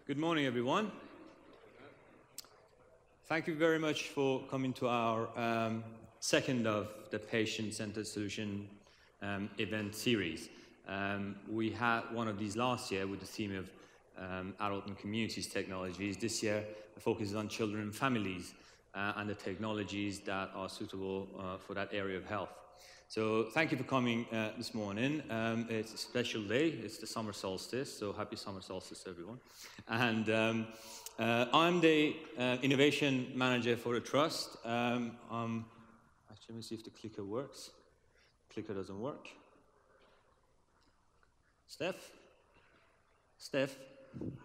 Good morning, everyone. Thank you very much for coming to our second of the Patient-Centered Solution event series. We had one of these last year with the theme of adult and communities technologies. This year, the focus is on children and families and the technologies that are suitable for that area of health. So thank you for coming this morning. It's a special day. It's the summer solstice, so happy summer solstice, everyone. And I'm the innovation manager for the trust. Actually, let me see if the clicker works. Clicker doesn't work. Steph,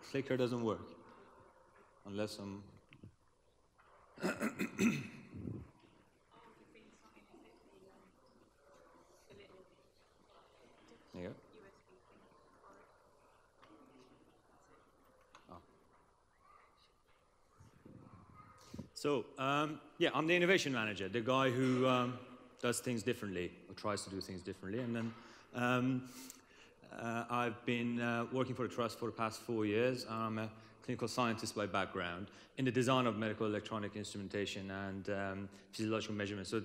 clicker doesn't work unless I'm. There you go. Oh. So, yeah, I'm the innovation manager, the guy who does things differently, or tries to do things differently. And then I've been working for the Trust for the past 4 years. I'm a clinical scientist by background in the design of medical electronic instrumentation and physiological measurements. So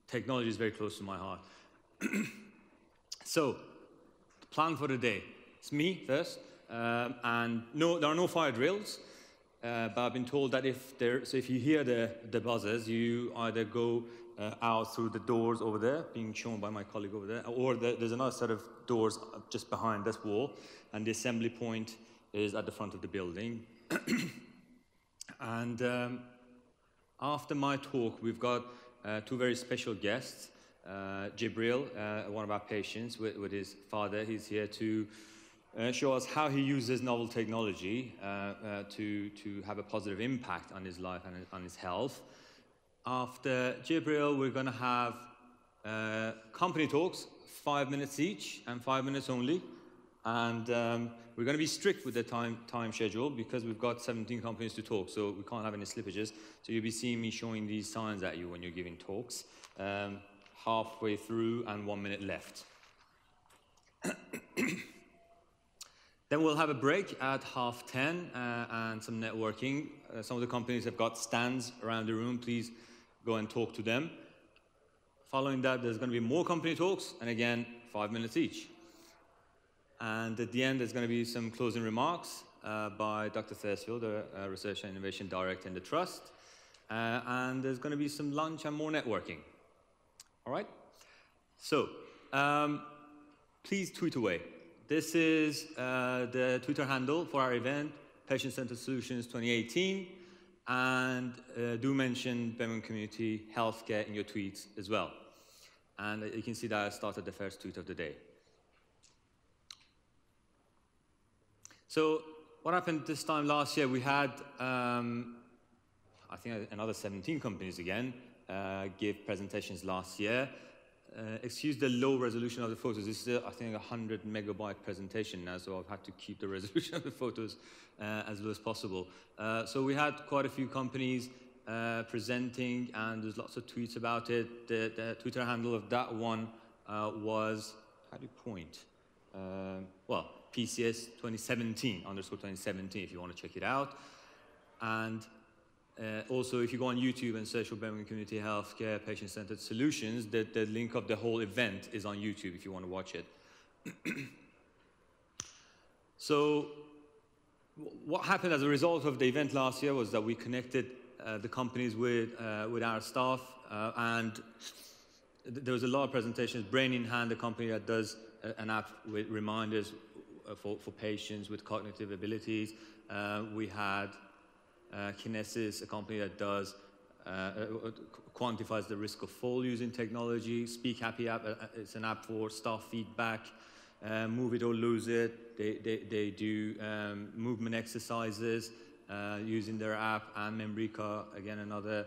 technology is very close to my heart. So, the plan for the day. It's me first, and no, there are no fire drills, but I've been told that if you hear the buzzers, you either go out through the doors over there, being shown by my colleague over there, or there's another set of doors just behind this wall, and the assembly point is at the front of the building. And after my talk, we've got two very special guests. Jibril, one of our patients with his father, he's here to show us how he uses novel technology to have a positive impact on his life and on his health. After Jibril, we're going to have company talks, 5 minutes each and 5 minutes only. And we're going to be strict with the time schedule because we've got 17 companies to talk, so we can't have any slippages. So you'll be seeing me showing these signs at you when you're giving talks. Halfway through and 1 minute left. Then we'll have a break at 10:30 and some networking. Some of the companies have got stands around the room. Please go and talk to them. Following that, there's going to be more company talks, and again, 5 minutes each. And at the end, there's going to be some closing remarks by Dr. Thursfield, the Research and Innovation Director in the Trust. And there's going to be some lunch and more networking. All right? So, please tweet away. This is the Twitter handle for our event, Patient-Centered Solutions 2018. And do mention Birmingham Community Healthcare in your tweets as well. And you can see that I started the first tweet of the day. So, what happened this time last year? We had, I think, another 17 companies again. Gave presentations last year. Excuse the low resolution of the photos. This is, I think, a 100 megabyte presentation now, so I've had to keep the resolution of the photos as low as possible. So we had quite a few companies presenting, and there's lots of tweets about it. The Twitter handle of that one was, how do you point? Well, PCS 2017, underscore 2017, if you want to check it out. And also, if you go on YouTube and search for Birmingham Community Healthcare Patient-Centered Solutions, the link of the whole event is on YouTube if you want to watch it. So, what happened as a result of the event last year was that we connected the companies with our staff, and there was a lot of presentations. Brain in Hand, a company that does an app with reminders for patients with cognitive abilities. We had Kinesis, a company that does quantifies the risk of fall using technology. Speak Happy app, it's an app for staff feedback. Move It or Lose It, they do movement exercises using their app. And Membrica, again, another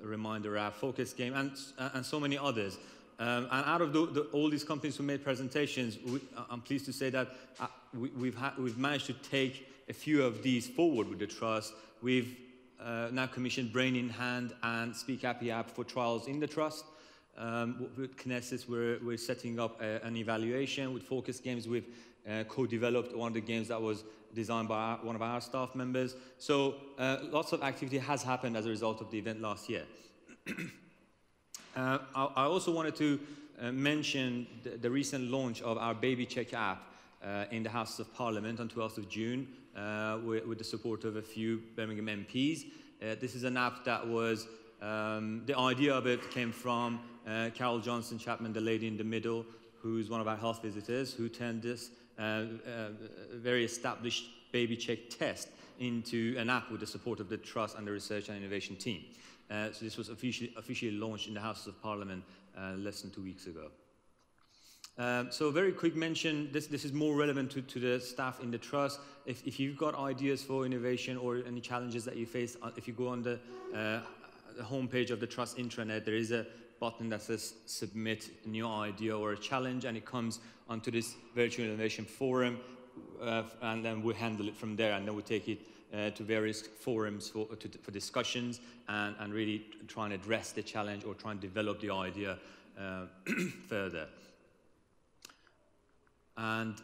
reminder app. Focus Game, and so many others. And out of all these companies who made presentations, I'm pleased to say that we've managed to take a few of these forward with the Trust. We've now commissioned Brain in Hand and Speak Happy app for trials in the Trust. With Kinesis, we're setting up an evaluation. With Focus Games, we've co-developed one of the games that was designed by one of our staff members. So lots of activity has happened as a result of the event last year. I also wanted to mention the recent launch of our Baby Check app in the House of Parliament on 12th of June with the support of a few Birmingham MPs. This is an app that was, the idea of it came from Carol Johnson Chapman, the lady in the middle, who's one of our health visitors, who turned this very established Baby Check test into an app with the support of the Trust and the Research and Innovation team. So this was officially launched in the House of Parliament less than 2 weeks ago. So very quick mention, this is more relevant to the staff in the Trust. If you've got ideas for innovation or any challenges that you face, if you go on the homepage of the Trust intranet, there is a button that says submit a new idea or a challenge, and it comes onto this virtual innovation forum, and then we handle it from there, and then we take it to various forums for discussions and really try and address the challenge or try and develop the idea further. And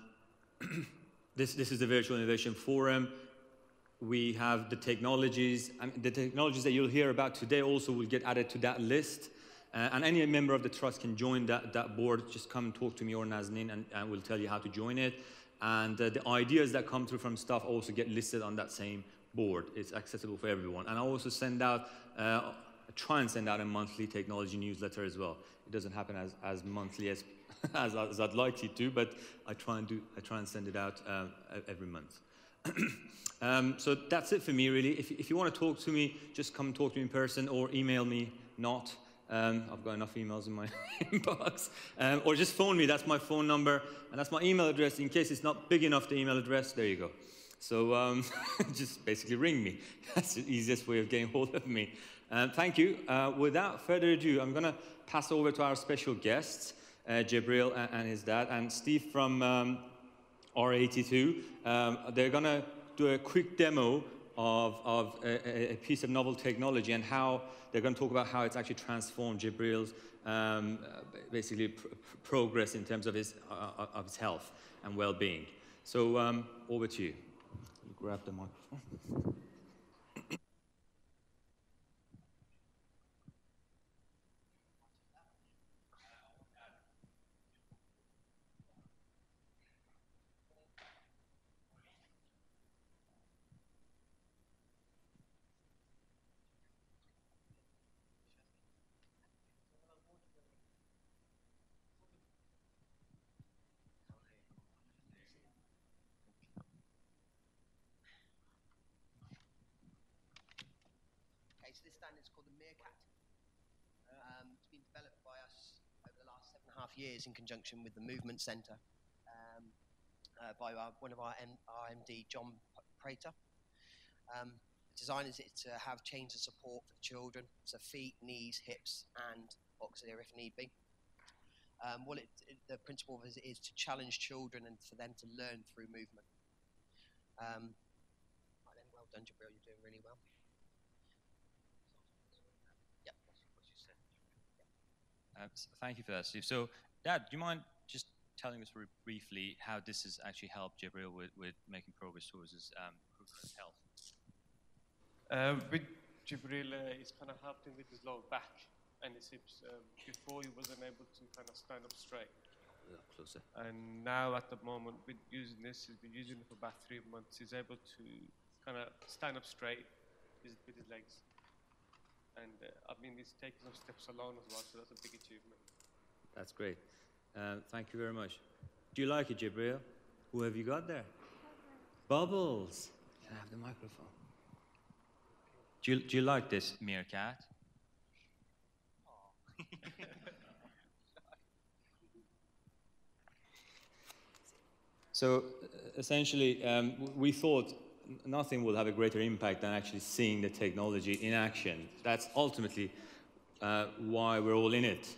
this is the Virtual Innovation Forum. We have the technologies, and the technologies that you'll hear about today also will get added to that list. And any member of the Trust can join that board. Just come and talk to me or Nazneen, and we'll tell you how to join it. And the ideas that come through from staff also get listed on that same board. It's accessible for everyone. And I also send out, try and send out a monthly technology newsletter as well. It doesn't happen as monthly as I'd like it to, but I try and send it out every month. So that's it for me, really. If you want to talk to me, just come talk to me in person or email me. Not. I've got enough emails in my inbox. Or just phone me. That's my phone number, and that's my email address. In case it's not big enough, the email address, there you go. So just basically ring me. That's the easiest way of getting hold of me. Thank you. Without further ado, I'm going to pass over to our special guests, Jibril and his dad, and Steve from R82. They're going to do a quick demo of a piece of novel technology and how they're going to talk about how it's actually transformed Jibril's basically progress in terms of his health and well-being. So over to you. Grab the microphone. So this stand is called the Meerkat. It's been developed by us over the last 7.5 years in conjunction with the Movement Centre by one of our RMD, John Prater. The design is to have chains of support for the children, so feet, knees, hips, and auxiliary if need be. The principle of it is to challenge children and for them to learn through movement. Well done, Jibril, you're doing really well. Thank you for that, Steve. So, Dad, do you mind just telling us very briefly how this has actually helped Jibril with making progress towards his improvement in health? With Jibril, it's kind of helped him with his lower back and his hips. Before he wasn't able to kind of stand up straight. Closer. And now at the moment, with using this, he's been using it for about 3 months. He's able to kind of stand up straight with his legs. And I mean, he's taken some steps alone as well, so that's a big achievement. That's great. Thank you very much. Do you like it, Jibril? Who have you got there? Bubbles. Can I have the microphone? Do you like this, Meerkat? So essentially, we thought nothing will have a greater impact than actually seeing the technology in action. That's ultimately why we're all in it,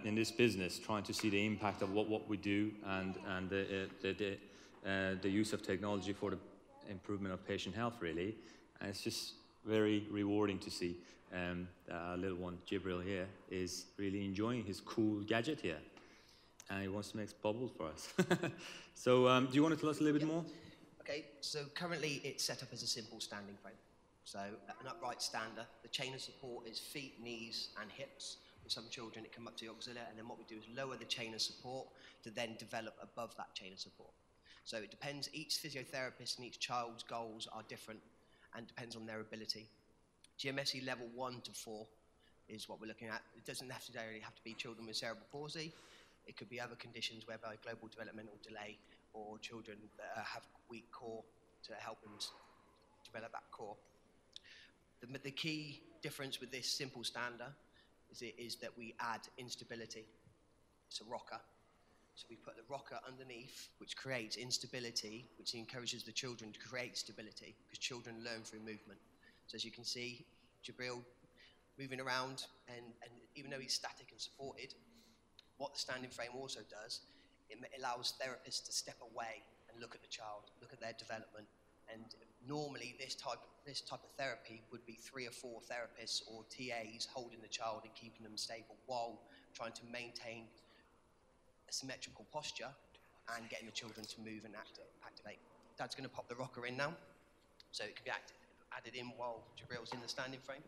in this business, trying to see the impact of what we do and the use of technology for the improvement of patient health, really. And it's just very rewarding to see our little one, Jibril here, is really enjoying his cool gadget here. and he wants to make bubbles for us. So do you want to tell us a little bit more? Okay, so currently it's set up as a simple standing frame. So an upright stander, the chain of support is feet, knees, and hips. With some children, it can come up to the axilla, and then what we do is lower the chain of support to then develop above that chain of support. So it depends, each physiotherapist and each child's goals are different and depends on their ability. GMSE level 1 to 4 is what we're looking at. It doesn't necessarily have to be children with cerebral palsy. It could be other conditions whereby global developmental delay or children that have weak core to help them develop that core. The key difference with this simple stander is that we add instability. It's a rocker. So we put the rocker underneath, which creates instability, which encourages the children to create stability, because children learn through movement. So as you can see, Jibril moving around, and even though he's static and supported, what the standing frame also does, it allows therapists to step away and look at the child, look at their development. And normally this type of therapy would be 3 or 4 therapists or TAs holding the child and keeping them stable while trying to maintain a symmetrical posture and getting the children to move and activate. Dad's going to pop the rocker in now, so it can be added in while Jibril's in the standing frame.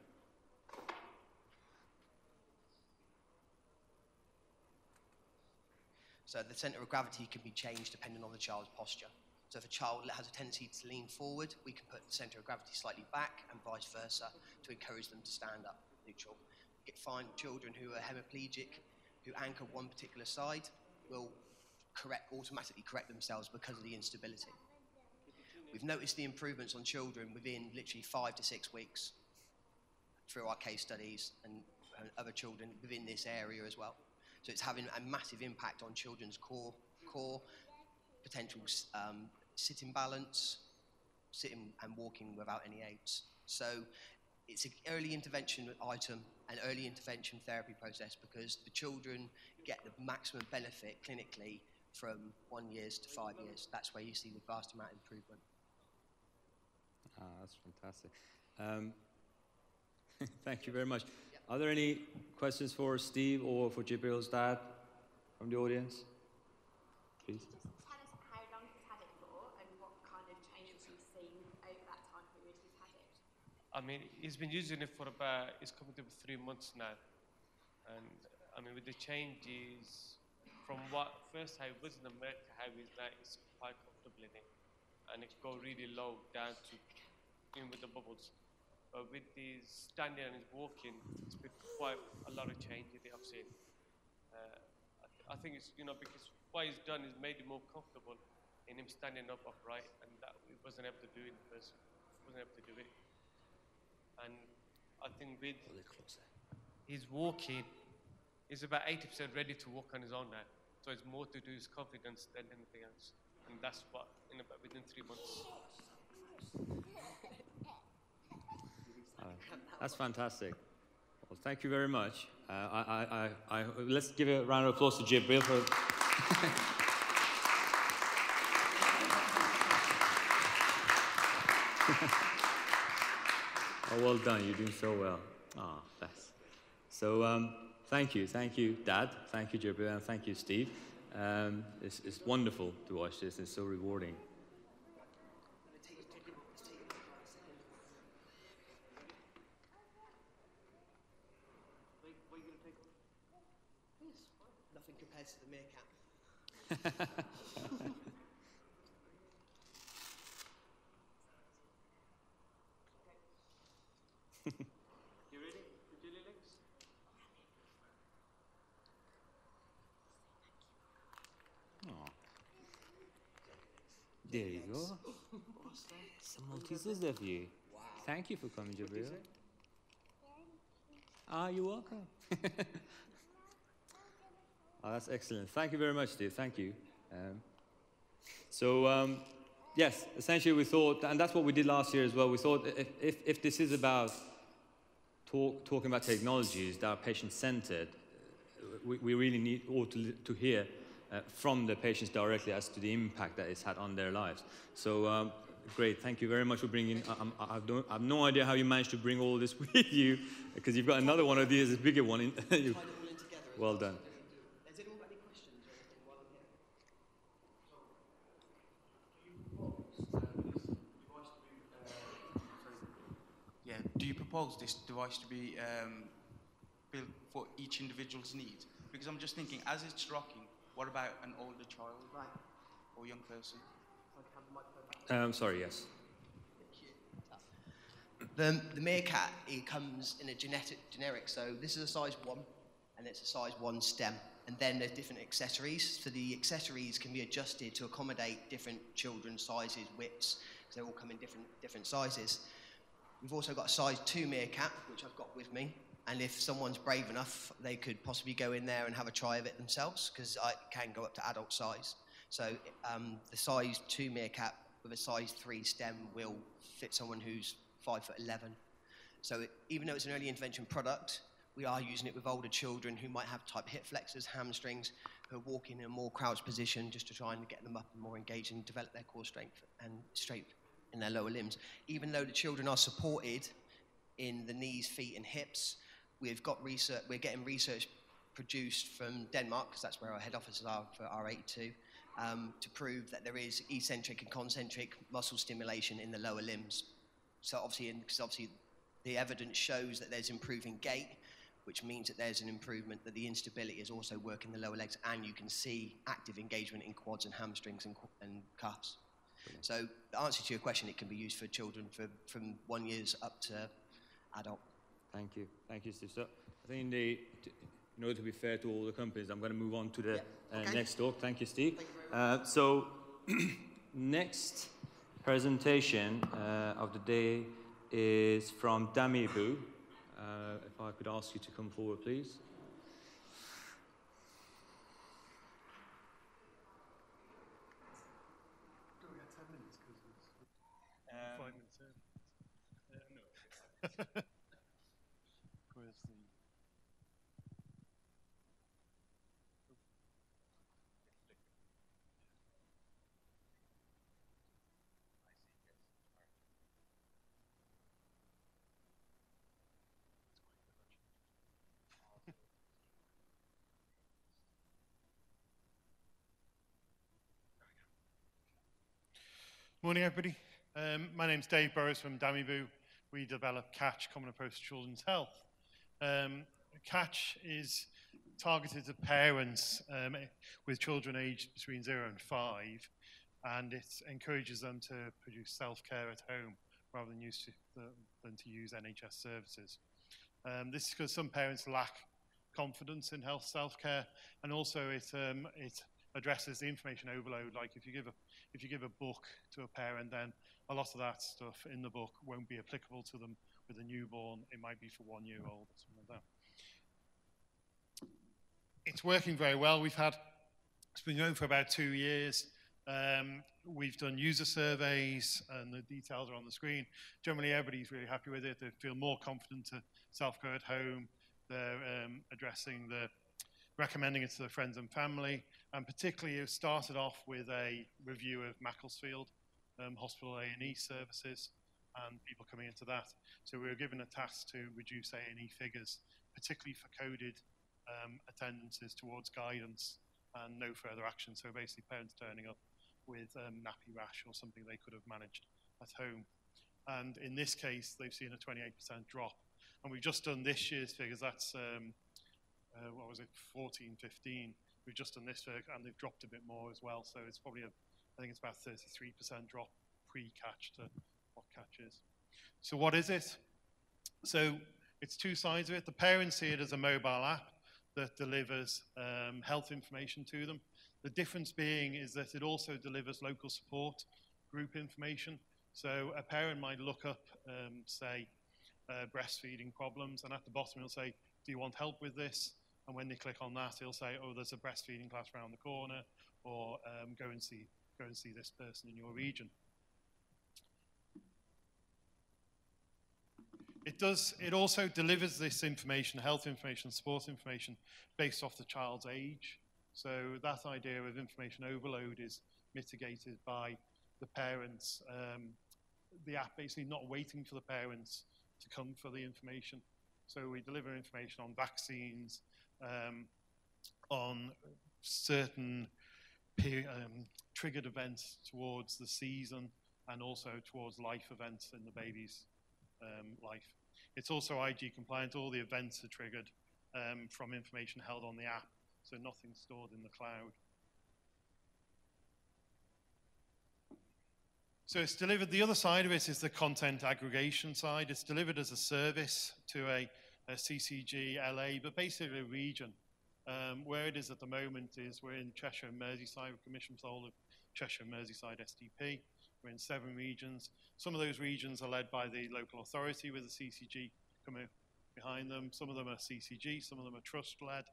So the centre of gravity can be changed depending on the child's posture. So if a child has a tendency to lean forward, we can put the centre of gravity slightly back and vice versa to encourage them to stand up neutral. Find children who are hemiplegic, who anchor one particular side, will automatically correct themselves because of the instability. We've noticed the improvements on children within literally 5 to 6 weeks through our case studies and other children within this area as well. So it's having a massive impact on children's core potential sitting balance, sitting and walking without any aids. So it's an early intervention item, an early intervention therapy process, because the children get the maximum benefit clinically from 1 year to 5 years. That's where you see the vast amount of improvement. That's fantastic. Thank you very much. Are there any questions for Steve or for Jibril's dad from the audience? Please. Just tell us how long he's had it for and what kind of changes you've seen over that time period he's had it. I mean, he's been using it for about, it's coming to 3 months now. And I mean, with the changes from what first how it was in America, how he's now, he's quite comfortable in it. And it can go really low down to, even with the bubbles. But with his standing and his walking, it's been quite a lot of change that I've seen. I think it's, because what he's done is made him more comfortable in him standing up upright, and that he wasn't able to do it in person. Wasn't able to do it. And I think with his walking, he's about 80% ready to walk on his own now. So it's more to do with his confidence than anything else. And that's what, within 3 months. That's fantastic. Well, thank you very much. Let's give a round of applause to Jibril for. Oh, well done. You're doing so well. Thanks. So, thank you, Dad. Thank you, Jibril, and thank you, Steve. It's wonderful to watch this. It's so rewarding. Nothing compared to the meerkat. You ready? Put your legs. There you go. Some Maltesers there for you. Wow. Thank you for coming, Jibril. You're welcome. That's excellent. Thank you very much, Steve. Thank you. Yes, essentially we thought, and that's what we did last year as well, we thought if this is about talking about technologies that are patient-centered, we really ought to hear from the patients directly as to the impact that it's had on their lives. So great, thank you very much for bringing, I have no idea how you managed to bring all this with you, because you've got another one of these, a bigger one. Tied it all in together. Well done. Has anyone got any questions or anything? propose this device to be built for each individual's needs? Because I'm just thinking, as it's rocking, what about an older child or young person? Sorry, yes. The Meerkat, it comes in a generic, so this is a size 1, and it's a size 1 stem. And then there's different accessories. So the accessories can be adjusted to accommodate different children's sizes, widths, because they all come in different sizes. We've also got a size 2 Meerkat, which I've got with me. And if someone's brave enough, they could possibly go in there and have a try of it themselves, because it can go up to adult size. So the size 2 Meerkat with a size 3 stem will fit someone who's 5'11". So even though it's an early intervention product, we are using it with older children who might have type hip flexors, hamstrings, who are walking in a more crouched position just to try and get them up and more engaged and develop their core strength and strength in their lower limbs. Even though the children are supported in the knees, feet, and hips, we're getting research produced from Denmark, because that's where our head offices are for R82, to prove that there is eccentric and concentric muscle stimulation in the lower limbs. So obviously the evidence shows that there's improving gait, which means that there's an improvement, that the instability is also working the lower legs, and you can see active engagement in quads and hamstrings and calves. So the answer to your question, it can be used for children from 1 year up to adult. Thank you, Steve. So I think in order to be fair to all the companies, I'm going to move on to the next talk. Thank you, Steve. Thank you very much. So next presentation of the day is from Damibu. If I could ask you to come forward, please. Do we have 10 minutes? 5 minutes in. No. Where's the... Morning, everybody. My name's Dave Burrows from Damibu. We develop Catch, Common Approach to Children's Health. Catch is targeted to parents with children aged between 0 and 5, and it encourages them to produce self-care at home rather than to use NHS services. This is because some parents lack confidence in health self-care, and also it addresses the information overload. Like if you give a book to a parent, then a lot of that stuff in the book won't be applicable to them with a newborn. It might be for 1 year old or something like that. It's working very well. It's been going for about 2 years. We've done user surveys, and the details are on the screen. Generally, everybody's really happy with it. They feel more confident to self-care at home. They're recommending it to their friends and family. And particularly, it started off with a review of Macclesfield Hospital A&E services and people coming into that. So we were given a task to reduce A&E figures, particularly for coded attendances towards guidance and no further action. So basically, parents turning up with nappy rash or something they could have managed at home. And in this case, they've seen a 28% drop. And we've just done this year's figures. That's, 14, 15. We've just done this figure, and they've dropped a bit more as well. So it's probably, I think it's about 33% drop pre-Catch to what Catch is. So what is it? So it's two sides of it. The parents see it as a mobile app that delivers health information to them. The difference being is that it also delivers local support group information. So a parent might look up, say, breastfeeding problems, and at the bottom it'll say, do you want help with this? And when they click on that, it'll say, oh, there's a breastfeeding class around the corner, or go and see this person in your region. It also delivers this information, health information, support information, based off the child's age. So that idea of information overload is mitigated by the parents, the app basically not waiting for the parents to come for the information. So we deliver information on vaccines, on certain triggered events towards the season, and also towards life events in the baby's life. It's also IG compliant. All the events are triggered from information held on the app, so nothing's stored in the cloud. So it's delivered, the other side of it is the content aggregation side. It's delivered as a service to a CCG, LA, but basically a region. Where it is at the moment is we're in Cheshire and Merseyside. We're commissioned for the whole of Cheshire and Merseyside SDP. We're in 7 regions. Some of those regions are led by the local authority with the CCG coming behind them. Some of them are CCG, some of them are trust-led.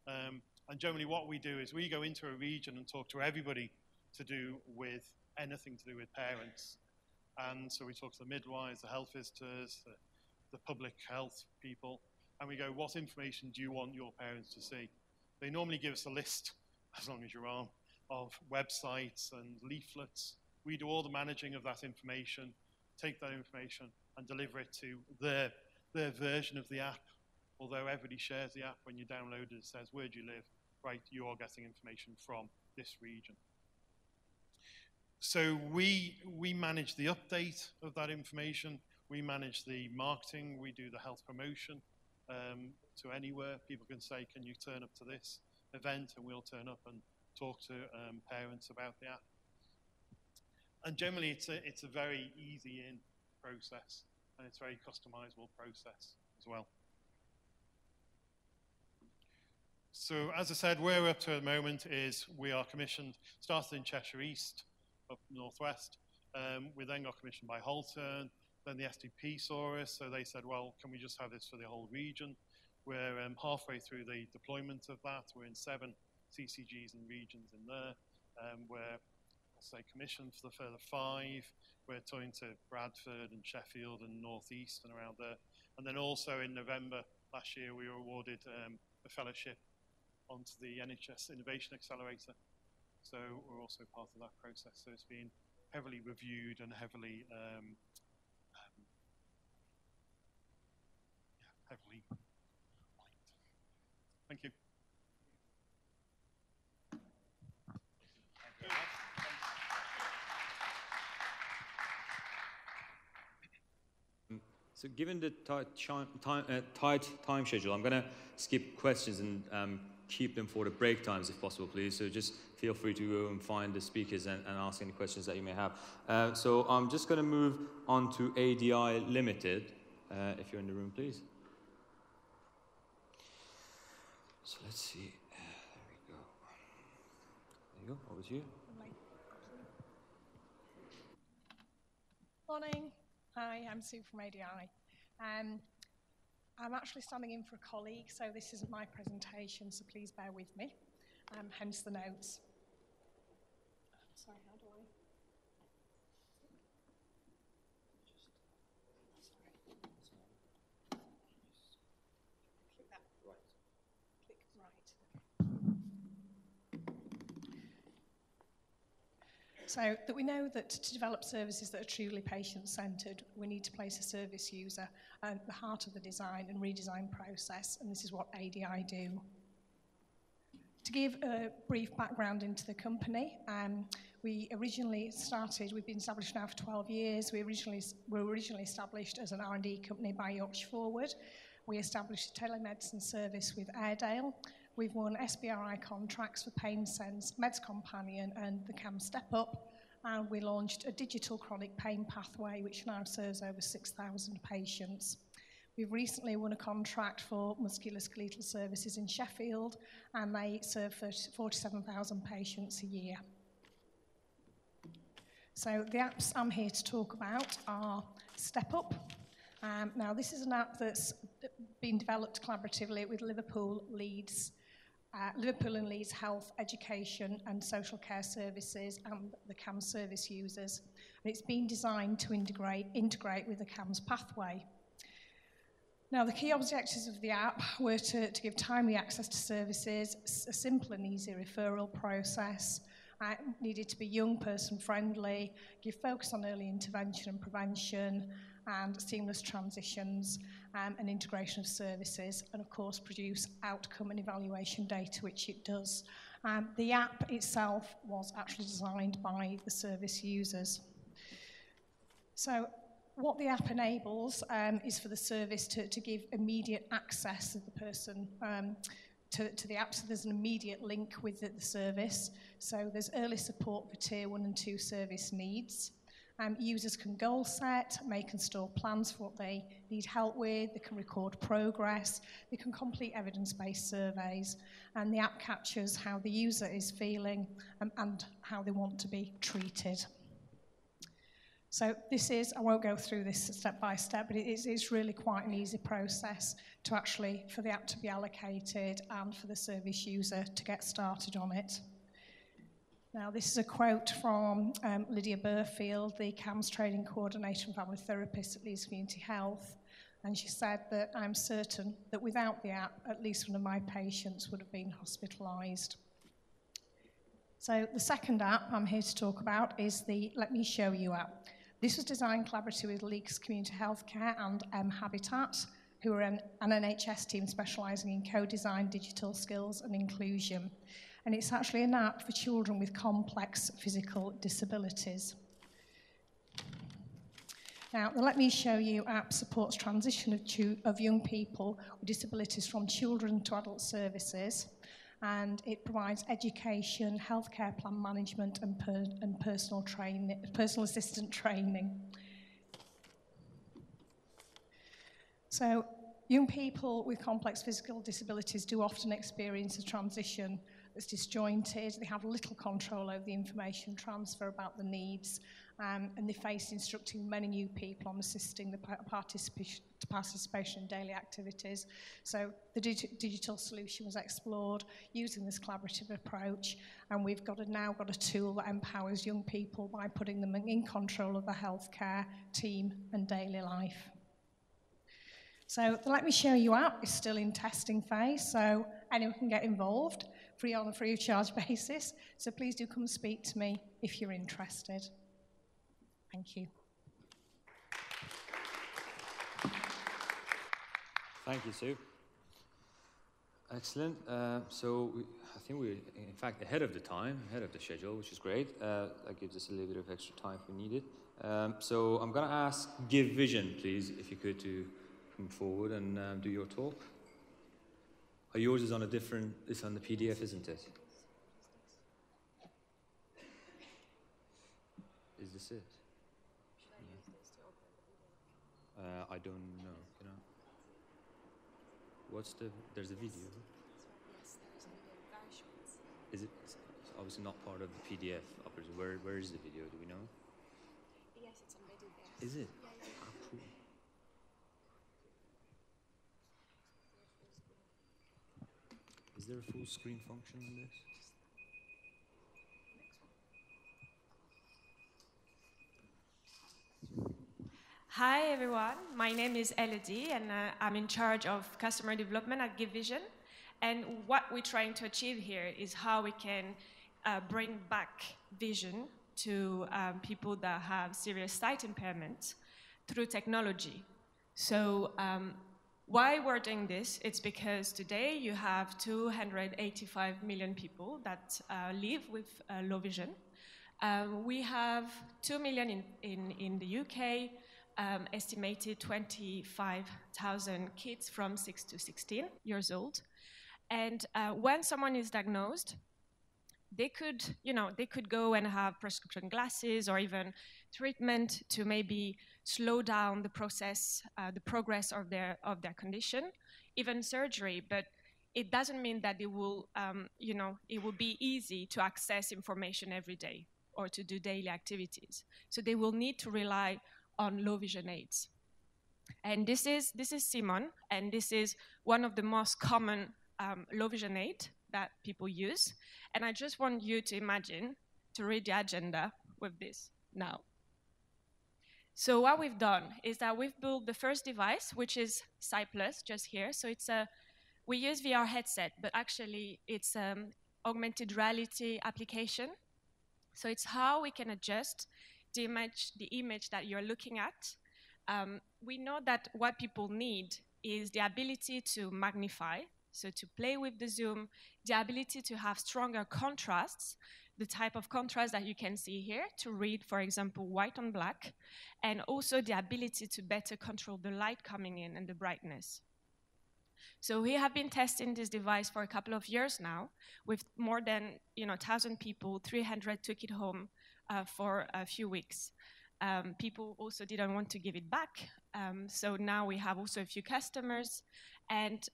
And generally what we do is we go into a region and talk to everybody to do with anything to do with parents. And so we talk to the midwives, the health visitors, the public health people, and we go, what information do you want your parents to see? They normally give us a list, as long as you're on, of websites and leaflets. We do all the managing of that information, take that information and deliver it to their version of the app. Although everybody shares the app, when you download it, it says, where do you live? Right, you are getting information from this region. So we manage the update of that information. We manage the marketing. We do the health promotion to anywhere. People can say, can you turn up to this event? And we'll turn up and talk to parents about the app. And generally, it's a very easy in process, and it's a very customizable process as well. So as I said, where we're up to at the moment is we are commissioned, started in Cheshire East, up northwest. We then got commissioned by Haltern. Then the SDP saw us, so they said, well, can we just have this for the whole region? We're halfway through the deployment of that. We're in 7 CCGs and regions in there. We're, I'll say, commissioned for the further 5. We're talking to Bradford and Sheffield and Northeast and around there. And then also in November last year, we were awarded a fellowship onto the NHS Innovation Accelerator. So we're also part of that process. So it's been heavily reviewed and heavily heavily liked. Thank you. So given the tight time schedule, I'm going to skip questions and keep them for the break times if possible, please. So just feel free to go and find the speakers and ask any questions that you may have. So I'm just going to move on to ADI Limited, if you're in the room, please. So let's see. There we go. There you go. Over to you. Morning. Hi, I'm Sue from ADI. I'm actually standing in for a colleague, so this isn't my presentation, so please bear with me, hence the notes. Sorry, how do I? Click that. Right. Click right. So that we know that to develop services that are truly patient-centred, we need to place a service user at the heart of the design and redesign process, and this is what ADI do. To give a brief background into the company, we've been established now for 12 years. We were originally established as an R&D company by Yorkshire Forward. We established a telemedicine service with Airedale. We've won SBRI contracts for PainSense, Meds Companion and the CAM Step Up, and we launched a digital chronic pain pathway which now serves over 6,000 patients. We've recently won a contract for musculoskeletal services in Sheffield, and they serve 47,000 patients a year. So the apps I'm here to talk about are Step Up. Now this is an app that's been developed collaboratively with Liverpool and Leeds Health, Education and Social Care Services and the CAMS service users. And it's been designed to integrate with the CAMS pathway. Now, the key objectives of the app were to give timely access to services, a simple and easy referral process, needed to be young person friendly, give focus on early intervention and prevention, and seamless transitions and integration of services, and of course produce outcome and evaluation data, which it does. The app itself was actually designed by the service users. So what the app enables is for the service to give immediate access of the person to the app, so there's an immediate link with the service. So there's early support for Tier 1 and 2 service needs. Users can goal set, make and store plans for what they need help with, they can record progress, they can complete evidence-based surveys, and the app captures how the user is feeling and how they want to be treated. So this is, I won't go through this step by step, but it's really quite an easy process to actually, for the app to be allocated and for the service user to get started on it. Now, this is a quote from Lydia Burfield, the CAMS Training Coordinator and Family Therapist at Leeds Community Health, and she said that I'm certain that without the app, at least one of my patients would have been hospitalised. So the second app I'm here to talk about is the Let Me Show You app. This was designed collaboratively with Leeds Community Healthcare and Habitat, who are an NHS team specialising in co-design, digital skills and inclusion. And it's actually an app for children with complex physical disabilities. Now, the Let Me Show You app supports transition of young people with disabilities from children to adult services, and it provides education, healthcare plan management, and personal assistant training. So, young people with complex physical disabilities do often experience a transition that's disjointed. They have little control over the information transfer about the needs, and they face instructing many new people on assisting the participation in daily activities. So the digital solution was explored using this collaborative approach, and we've now got a tool that empowers young people by putting them in control of the healthcare team and daily life. So the Let Me Show You app is still in testing phase, so anyone can get involved on a free of charge basis. So please do come and speak to me if you're interested. Thank you. Thank you, Sue. Excellent. I think we're, in fact, ahead of the schedule, which is great. That gives us a little bit of extra time if we need it. So I'm going to ask Give Vision, please, if you could, to come forward and do your talk. Oh, yours is on a different, it's on the PDF, isn't it? Is this it? Should I use this to open the video? I don't know. You know, there's a video. Yes, there is a video, very short. Is it? It's obviously not part of the PDF. Where is the video? Do we know? Yes, it's embedded there. Is it? Yeah, yeah. Ah, cool. Is there a full screen function on this? Hi everyone, my name is Elodie and I'm in charge of customer development at Give Vision. And what we're trying to achieve here is how we can bring back vision to people that have serious sight impairment through technology. So why we're doing this, it's because today you have 285 million people that live with low vision. We have 2 million in the UK, estimated 25,000 kids from 6 to 16 years old. And when someone is diagnosed, they could go and have prescription glasses or even treatment to maybe slow down the process, the progress of their condition, even surgery. But it doesn't mean that it will, it will be easy to access information every day or to do daily activities. So they will need to rely on low vision aids. And this is Simon, and this is one of the most common low vision aid that people use. And I just want you to imagine, to read the agenda with this now. So what we've done is that we've built the first device, which is Cyplus, just here. So we use VR headset, but actually it's augmented reality application. So it's how we can adjust the image that you're looking at. We know that what people need is the ability to magnify, so to play with the zoom, the ability to have stronger contrasts, the type of contrast that you can see here to read, for example, white on black, and also the ability to better control the light coming in and the brightness. So we have been testing this device for a couple of years now with more than 1,000 people. 300 took it home for a few weeks. People also didn't want to give it back. So now we have also a few customers. And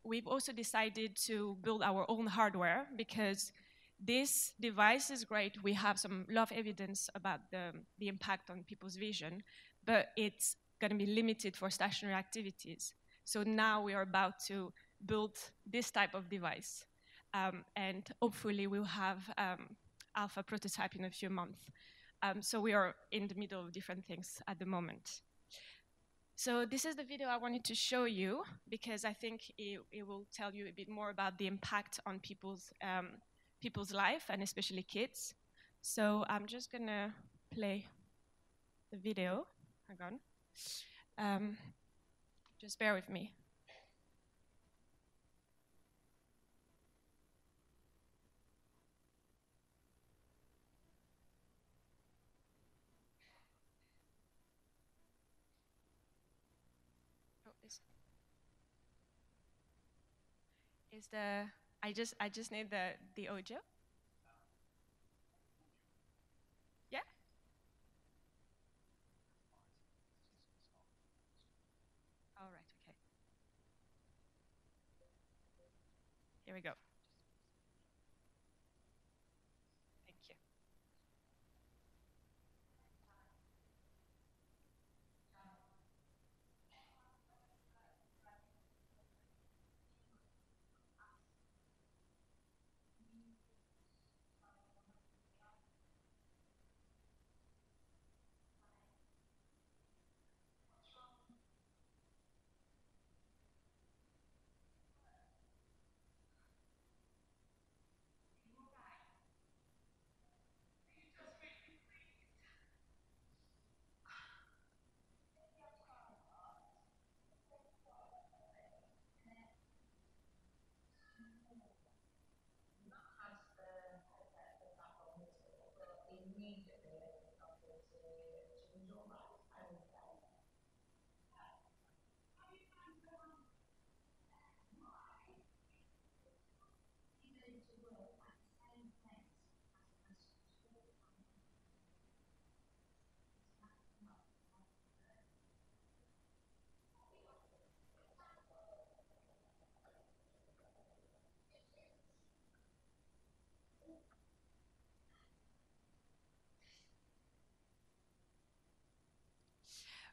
we've also decided to build our own hardware because this device is great. We have some lot of evidence about the impact on people's vision, but it's going to be limited for stationary activities. So now we are about to build this type of device. And hopefully we'll have alpha prototype in a few months. So we are in the middle of different things at the moment. So this is the video I wanted to show you because I think it will tell you a bit more about the impact on people's life and especially kids. So I'm just gonna play the video. Hang on. Just bear with me. I just need the audio. Yeah. All right. Okay. Here we go. Thank you.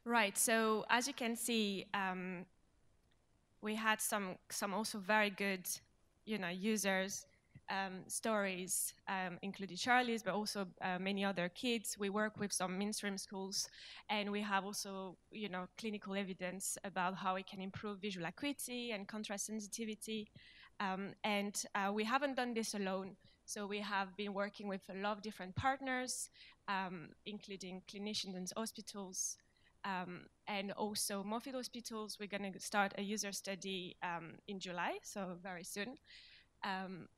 Right, so as you can see, we had some also very good, users, stories, including Charlie's, but also many other kids. We work with some mainstream schools, and we have also, clinical evidence about how it can improve visual acuity and contrast sensitivity. And we haven't done this alone. So we have been working with a lot of different partners, including clinicians and hospitals, and also Moffitt hospitals. We're going to start a user study in July, so very soon,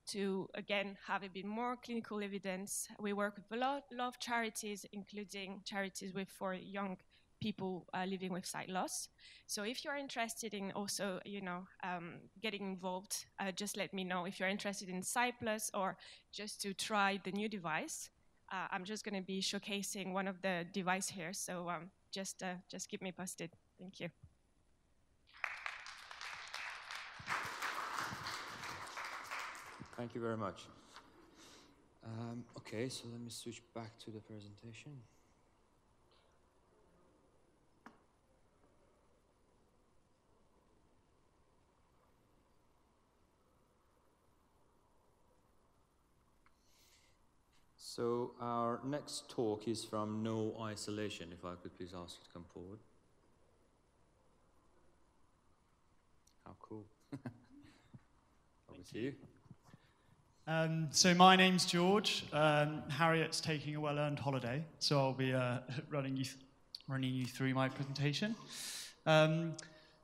to, again, have a bit more clinical evidence. We work with a lot of charities, including charities for young people living with sight loss. So if you're interested in also, getting involved, just let me know. If you're interested in Sight Plus or just to try the new device, I'm just going to be showcasing one of the device here. So just keep me posted. Thank you. Thank you very much. Okay, so let me switch back to the presentation. So our next talk is from No Isolation. If I could please ask you to come forward. How cool. Over to you. So my name's George. Harriet's taking a well-earned holiday, so I'll be running you through my presentation.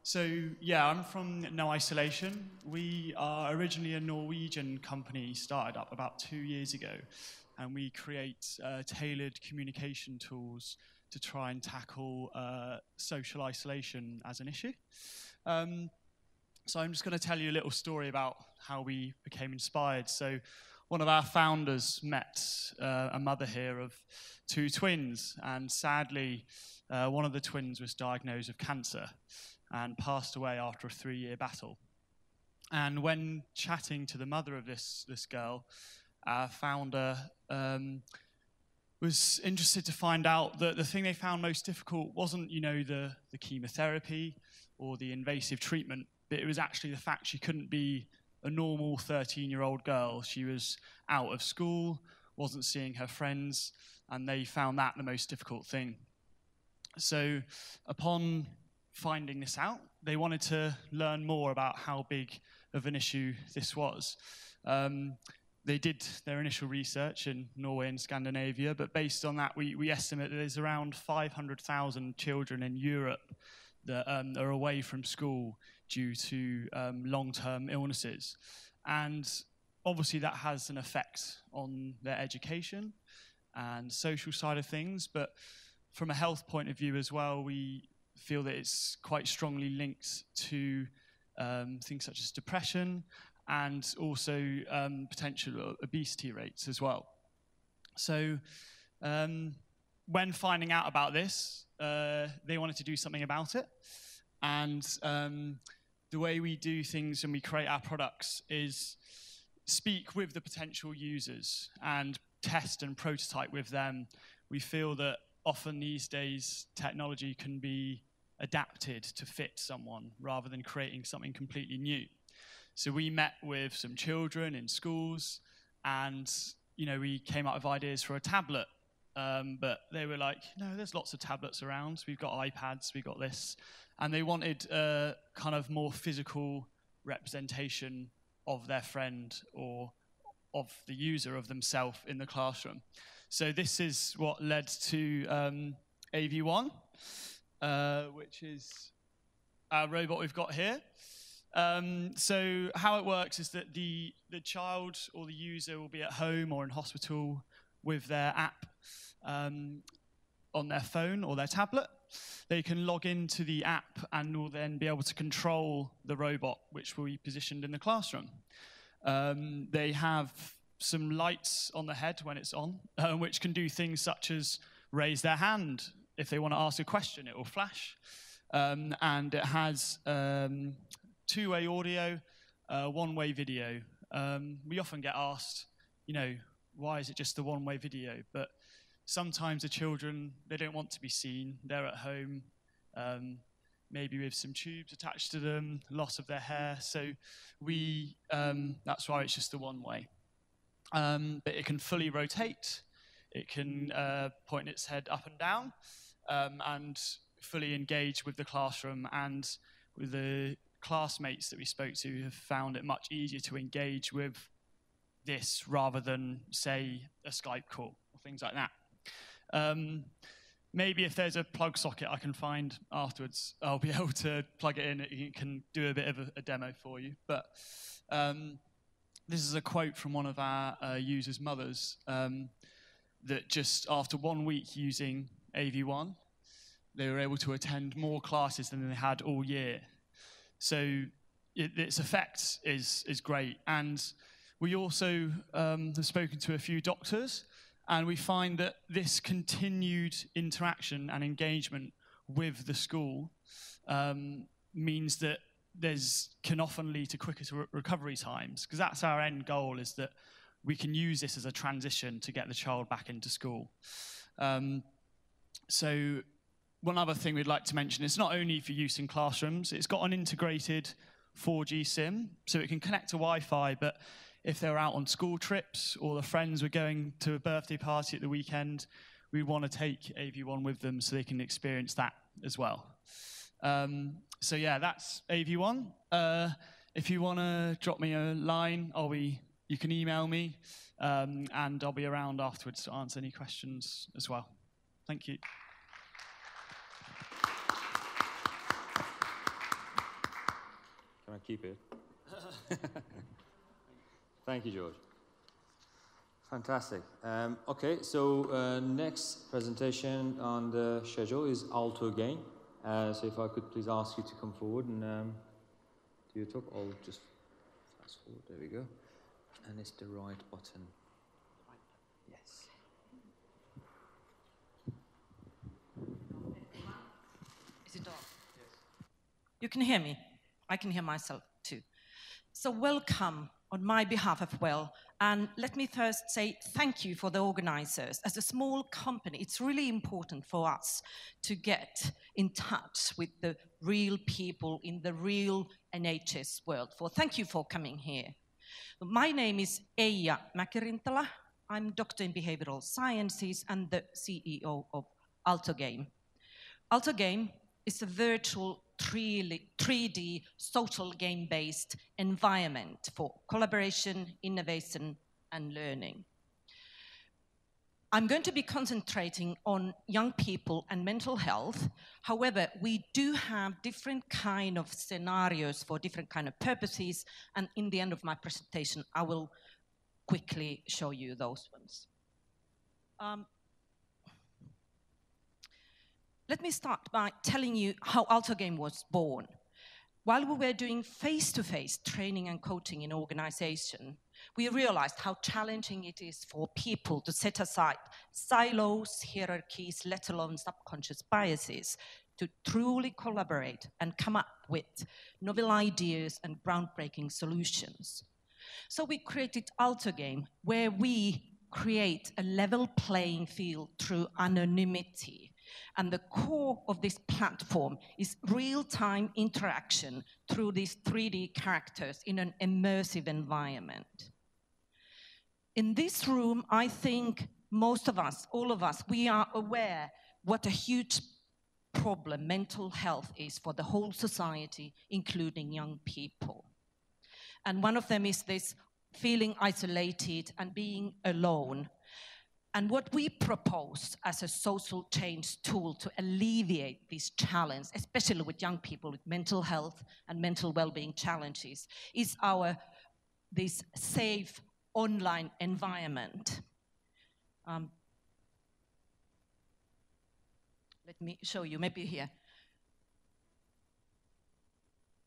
So, yeah, I'm from No Isolation. We are originally a Norwegian company, started up about 2 years ago, and we create tailored communication tools to try and tackle social isolation as an issue. So I'm just going to tell you a little story about how we became inspired. So one of our founders met a mother here of 2 twins, and sadly, one of the twins was diagnosed with cancer and passed away after a 3-year battle. And when chatting to the mother of this girl, our founder was interested to find out that the thing they found most difficult wasn't, the chemotherapy or the invasive treatment, but it was actually the fact she couldn't be a normal 13-year-old girl. She was out of school, wasn't seeing her friends, and they found that the most difficult thing. So upon finding this out, they wanted to learn more about how big of an issue this was. They did their initial research in Norway and Scandinavia, but based on that, we estimate that there's around 500,000 children in Europe that are away from school due to long-term illnesses. And obviously that has an effect on their education and social side of things, but from a health point of view as well, we feel that it's quite strongly linked to things such as depression and also potential obesity rates as well. So when finding out about this, they wanted to do something about it. And the way we do things when we create our products is speak with the potential users and test and prototype with them. We feel that often these days technology can be adapted to fit someone rather than creating something completely new. So we met with some children in schools, and we came up with ideas for a tablet, but they were like, no, there's lots of tablets around. We've got iPads, we've got this. And they wanted a kind of more physical representation of their friend or of the user of themselves in the classroom. So this is what led to AV1, which is our robot we've got here. So how it works is that the child or the user will be at home or in hospital with their app on their phone or their tablet. They can log into the app and will then be able to control the robot, which will be positioned in the classroom. They have some lights on the head when it's on, which can do things such as raise their hand. If they want to ask a question, it will flash. And it has 2-way audio, 1-way video. We often get asked, why is it just the 1-way video? But sometimes the children, they don't want to be seen. They're at home, maybe with some tubes attached to them, loss of their hair. So that's why it's just the 1-way. But it can fully rotate. It can point its head up and down and fully engage with the classroom. And with the classmates that we spoke to have found it much easier to engage with this rather than, say, a Skype call or things like that. Maybe if there's a plug socket I can find afterwards, I'll be able to plug it in. It can do a bit of a demo for you. But this is a quote from one of our users' mothers that just after 1 week using AV1, they were able to attend more classes than they had all year. So its effect is great. And we also have spoken to a few doctors, and we find that this continued interaction and engagement with the school means that can often lead to quicker recovery times, because that's our end goal, is that we can use this as a transition to get the child back into school. So one other thing we'd like to mention, it's not only for use in classrooms, it's got an integrated 4G SIM, so it can connect to Wi-Fi, but if they're out on school trips or the friends were going to a birthday party at the weekend, we want to take AV1 with them so they can experience that as well. So yeah, that's AV1. If you want to drop me a line, you can email me, and I'll be around afterwards to answer any questions as well. Thank you. keep it. Thank you, George. Fantastic. Okay, so next presentation on the schedule is AltoGain. So if I could please ask you to come forward and do your talk. I'll just fast forward. There we go. And it's the right button. Yes. Is it on? Yes. You can hear me. I can hear myself too. So welcome on my behalf as well. And let me first say thank you for the organizers. As a small company, it's really important for us to get in touch with the real people in the real NHS world. Thank you for coming here. My name is Eija Mäkirintala. I'm Doctor in Behavioral Sciences and the CEO of AltoGain. AltoGain is a virtual 3D social game-based environment for collaboration, innovation, and learning. I'm going to be concentrating on young people and mental health. However, we do have different kind of scenarios for different kind of purposes, and in the end of my presentation, I will quickly show you those ones. Let me start by telling you how AltoGain was born. While we were doing face-to-face training and coaching in organization, we realized how challenging it is for people to set aside silos, hierarchies, let alone subconscious biases, to truly collaborate and come up with novel ideas and groundbreaking solutions. So we created AltoGain, where we create a level playing field through anonymity. And the core of this platform is real-time interaction through these 3D characters in an immersive environment. In this room, I think most of us, all of us, we are aware what a huge problem mental health is for the whole society, including young people. And one of them is this feeling isolated and being alone. And what we propose as a social change tool to alleviate this challenge, especially with young people with mental health and mental well-being challenges, is this safe online environment. Let me show you, maybe here.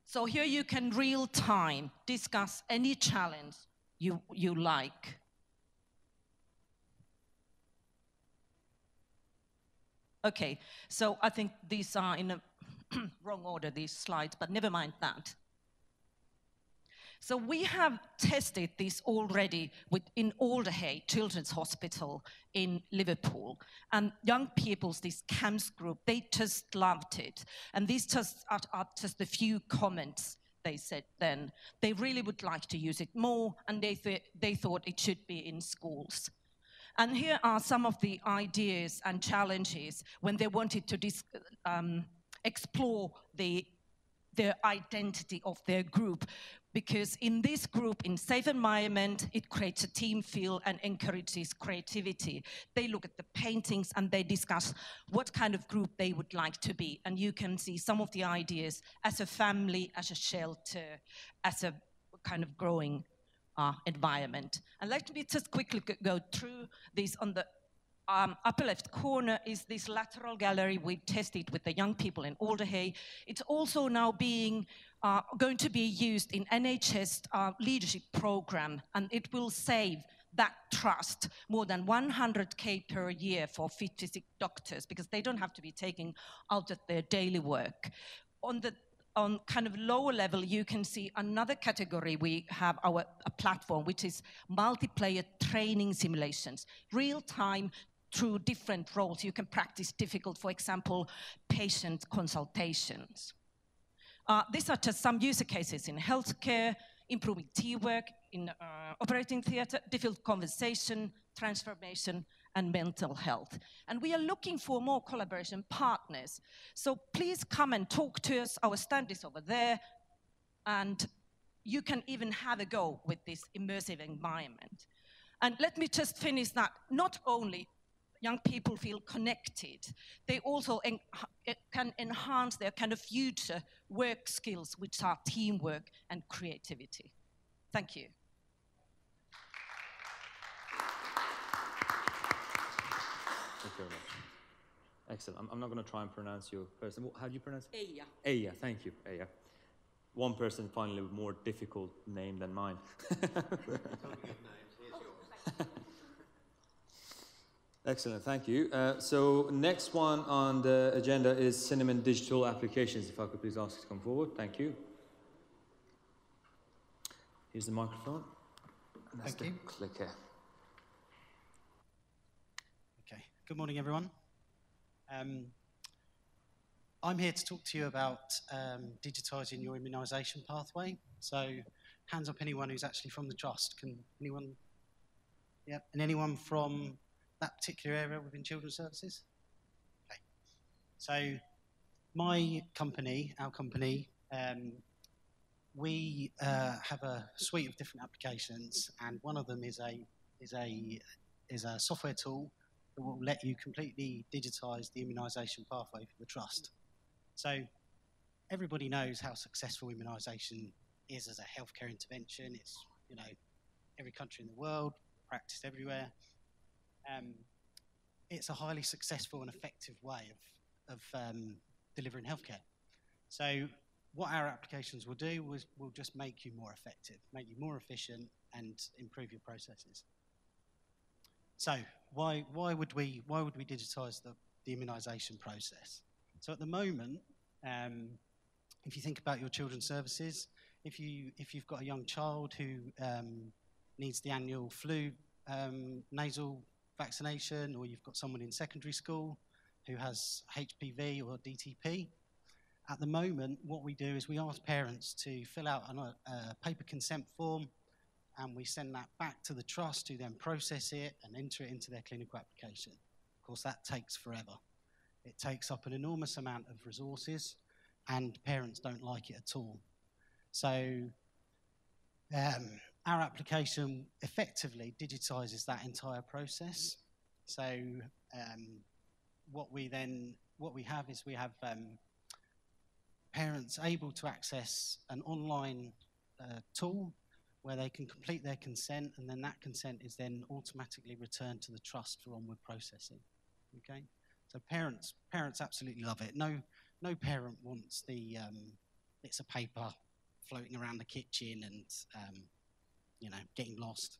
So here you can real time discuss any challenge you like. Okay, so I think these are in a wrong order, these slides, but never mind that. So we have tested this already in Alderhay Children's Hospital in Liverpool. And young people's, this CAMS group, they just loved it. And these just are just a few comments they said then. They really would like to use it more, and they thought it should be in schools. And here are some of the ideas and challenges when they wanted to explore the identity of their group. Because in this group, in safe environment, it creates a team feel and encourages creativity. They look at the paintings and they discuss what kind of group they would like to be. And you can see some of the ideas as a family, as a shelter, as a kind of growing environment. And let me just quickly go through this. On the upper left corner is this lateral gallery we tested with the young people in Alderhay. It's also now going to be used in NHS leadership program, and it will save that trust more than 100K per year for 56 doctors, because they don't have to be taking out of their daily work. On kind of lower level, you can see another category. We have a platform, which is multiplayer training simulations, real time through different roles. You can practice difficult, for example, patient consultations. These are just some user cases in healthcare, improving teamwork, in operating theatre, difficult conversation, transformation, and mental health. And we are looking for more collaboration partners. So please come and talk to us. Our stand is over there. And you can even have a go with this immersive environment. And let me just finish that. Not only young people feel connected. They also can enhance their kind of future work skills, which are teamwork and creativity. Thank you. Thank you very much. Excellent. I'm not going to try and pronounce your first name. How do you pronounce it? Eija. Eija, thank you, Eija. One person finally with more difficult name than mine. Excellent, thank you. So next one on the agenda is Cinnamon Digital Applications. If I could please ask you to come forward. Thank you. Here's the microphone. Thank you. Clicker. Okay, good morning, everyone. I'm here to talk to you about digitising your immunisation pathway. So, hands up anyone who's actually from the Trust. Can anyone? Yeah, and anyone from that particular area within Children's Services? Okay. So, my company, our company, we have a suite of different applications, and one of them is a software tool that will let you completely digitise the immunisation pathway for the Trust. So everybody knows how successful immunisation is as a healthcare intervention. It's, you know, every country in the world, practiced everywhere. It's a highly successful and effective way of delivering healthcare. So what our applications will do is will just make you more effective, make you more efficient, and improve your processes. So why would we digitise the immunisation process? So at the moment, if you think about your children's services, if you've got a young child who needs the annual flu nasal vaccination, or you've got someone in secondary school who has HPV or DTP, at the moment what we do is we ask parents to fill out a paper consent form, and we send that back to the Trust, who then process it and enter it into their clinical application. Of course, that takes forever. It takes up an enormous amount of resources, and parents don't like it at all. So our application effectively digitises that entire process. So what we have is parents able to access an online tool where they can complete their consent, and then that consent is then automatically returned to the Trust for onward processing. Okay, so parents absolutely love it. No parent wants the bits of paper floating around the kitchen and you know, getting lost.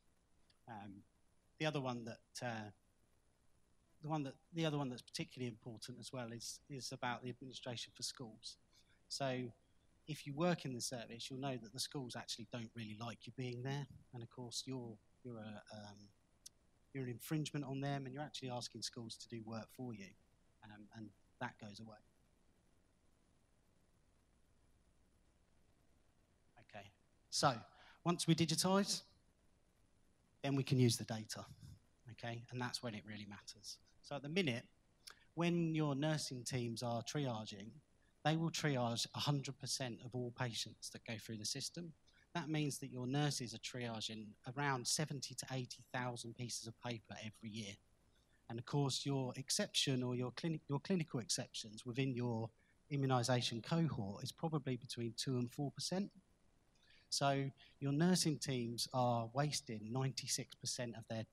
The other one that's particularly important as well is about the administration for schools. So if you work in the service, you'll know that the schools actually don't really like you being there, and of course you're an infringement on them, and you're actually asking schools to do work for you, and that goes away. Okay, so once we digitise, then we can use the data, okay, and that's when it really matters. So at the minute, when your nursing teams are triaging, they will triage 100% of all patients that go through the system. That means that your nurses are triaging around 70 to 80,000 pieces of paper every year. And of course, your exception or your clinical exceptions within your immunisation cohort is probably between 2 and 4%. So your nursing teams are wasting 96% of their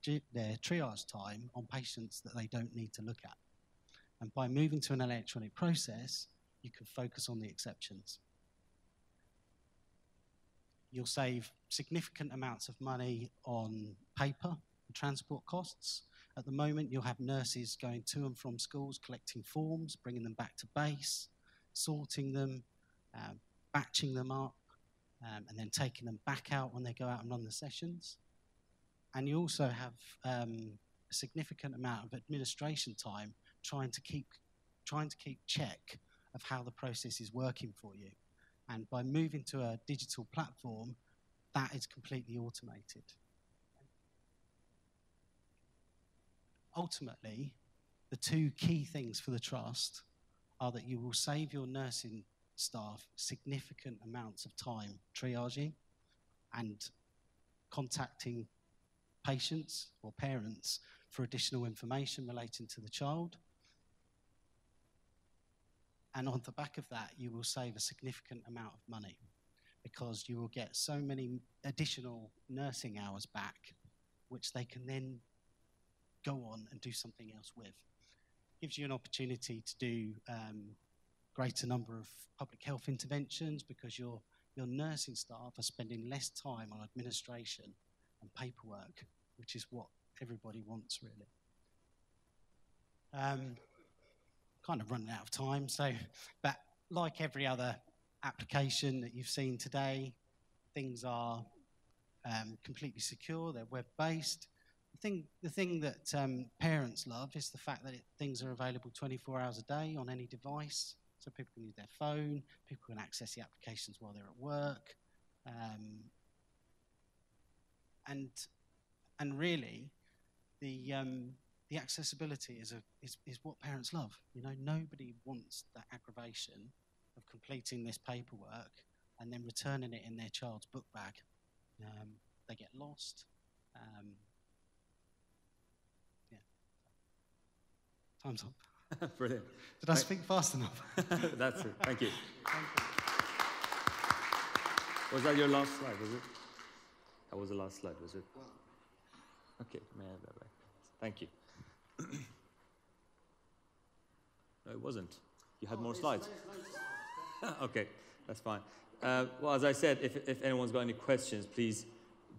triage time on patients that they don't need to look at. And by moving to an electronic process, you can focus on the exceptions. You'll save significant amounts of money on paper and transport costs. At the moment, you'll have nurses going to and from schools, collecting forms, bringing them back to base, sorting them, batching them up, and then taking them back out when they go out and run the sessions. And you also have a significant amount of administration time trying to keep check of how the process is working for you. And by moving to a digital platform, that is completely automated. Ultimately, the two key things for the Trust are that you will save your nursing staff significant amounts of time triaging and contacting patients or parents for additional information relating to the child. And on the back of that, you will save a significant amount of money because you will get so many additional nursing hours back, which they can then go on and do something else with. Gives you an opportunity to do greater number of public health interventions because your nursing staff are spending less time on administration and paperwork, which is what everybody wants, really. Kind of running out of time, but like every other application that you've seen today, things are completely secure, they're web-based. The thing that parents love is the fact that things are available 24 hours a day on any device. So people can use their phone, people can access the applications while they're at work. And really, the accessibility is what parents love. You know, nobody wants that aggravation of completing this paperwork and then returning it in their child's book bag. They get lost. Yeah. Time's up. Brilliant. Did I speak fast enough? That's it. Thank you. Was that your last slide, was it? That was the last slide, was it? Okay, may I have that back? Thank you. No, it wasn't. You had more slides. Okay, that's fine. Well, as I said, if anyone's got any questions, please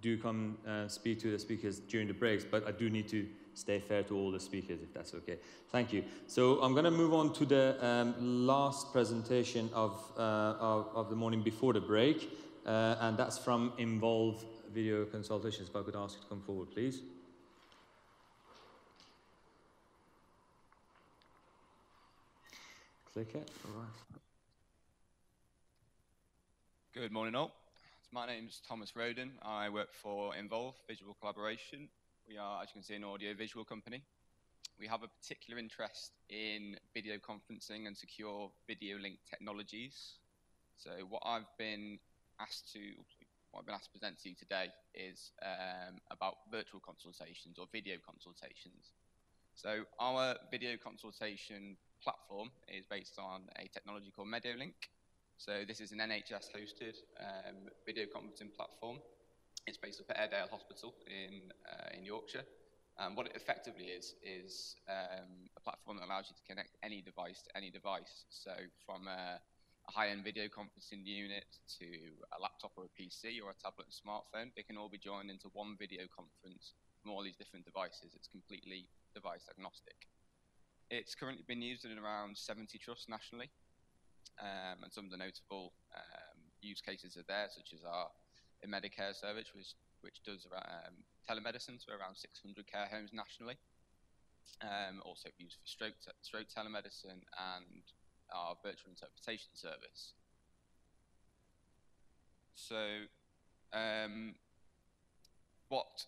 do come speak to the speakers during the breaks, but I do need to stay fair to all the speakers, if that's okay. Thank you. So I'm going to move on to the last presentation of the morning before the break, and that's from Involve Video Consultations. If I could ask you to come forward, please. Click it. All right. Good morning, all. My name's Thomas Roden. I work for Involve Visual Collaboration. We are, as you can see, an audio-visual company. We have a particular interest in video conferencing and secure video link technologies. So what I've been asked to present to you today is about virtual consultations or video consultations. So our video consultation platform is based on a technology called MedioLink. So this is an NHS-hosted video conferencing platform. It's based up at Airedale Hospital in Yorkshire. What it effectively is a platform that allows you to connect any device to any device. So from a high-end video conferencing unit to a laptop or a PC or a tablet and smartphone, they can all be joined into one video conference from all these different devices. It's completely device agnostic. It's currently been used in around 70 trusts nationally, and some of the notable use cases are there, such as our Medicare service, which does telemedicine to around 600 care homes nationally. Also used for stroke telemedicine and our virtual interpretation service. So what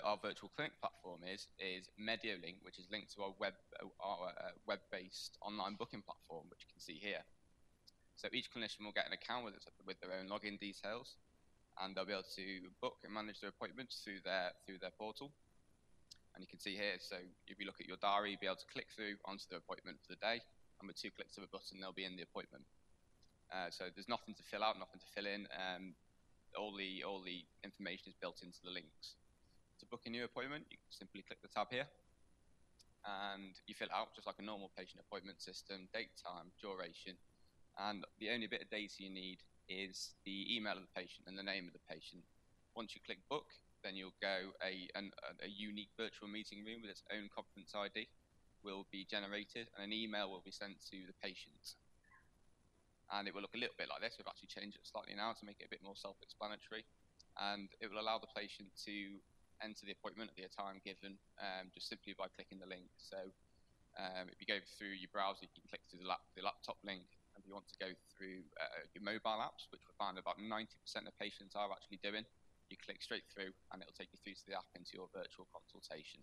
our virtual clinic platform is MedioLink, which is linked to our web-based online booking platform, which you can see here. So each clinician will get an account with their own login details, and they'll be able to book and manage their appointments through their portal. And you can see here, so if you look at your diary, you'll be able to click through onto the appointment for the day, and with 2 clicks of a button, they'll be in the appointment. So there's nothing to fill out, nothing to fill in. All the information is built into the links. To book a new appointment, you can simply click the tab here, and you fill it out just like a normal patient appointment system, date, time, duration, and the only bit of data you need is the email of the patient and the name of the patient. Once you click book, then you'll go a unique virtual meeting room with its own conference ID will be generated, and an email will be sent to the patient. And it will look a little bit like this. We've actually changed it slightly now to make it a bit more self-explanatory, and it will allow the patient to enter the appointment at the time given just simply by clicking the link. So if you go through your browser, you can click through the laptop link. If you want to go through your mobile apps, which we find about 90% of patients are actually doing, you click straight through and it'll take you through to the app into your virtual consultation.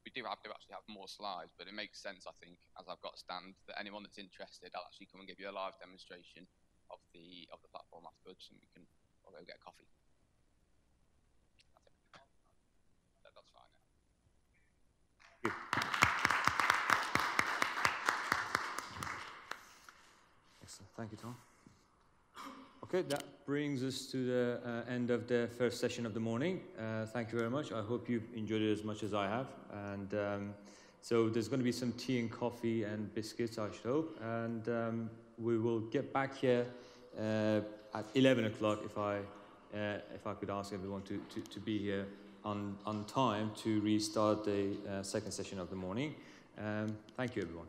We do actually have more slides, but it makes sense, I think, as I've got a stand, that anyone that's interested, I'll actually come and give you a live demonstration of the platform afterwards, and we can go get a coffee. That's fine now. Thank you, Tom. Okay, that brings us to the end of the first session of the morning. Thank you very much. I hope you've enjoyed it as much as I have. And so there's going to be some tea and coffee and biscuits, I should hope. And we will get back here at 11 o'clock if I could ask everyone to be here on time to restart the second session of the morning. Thank you, everyone.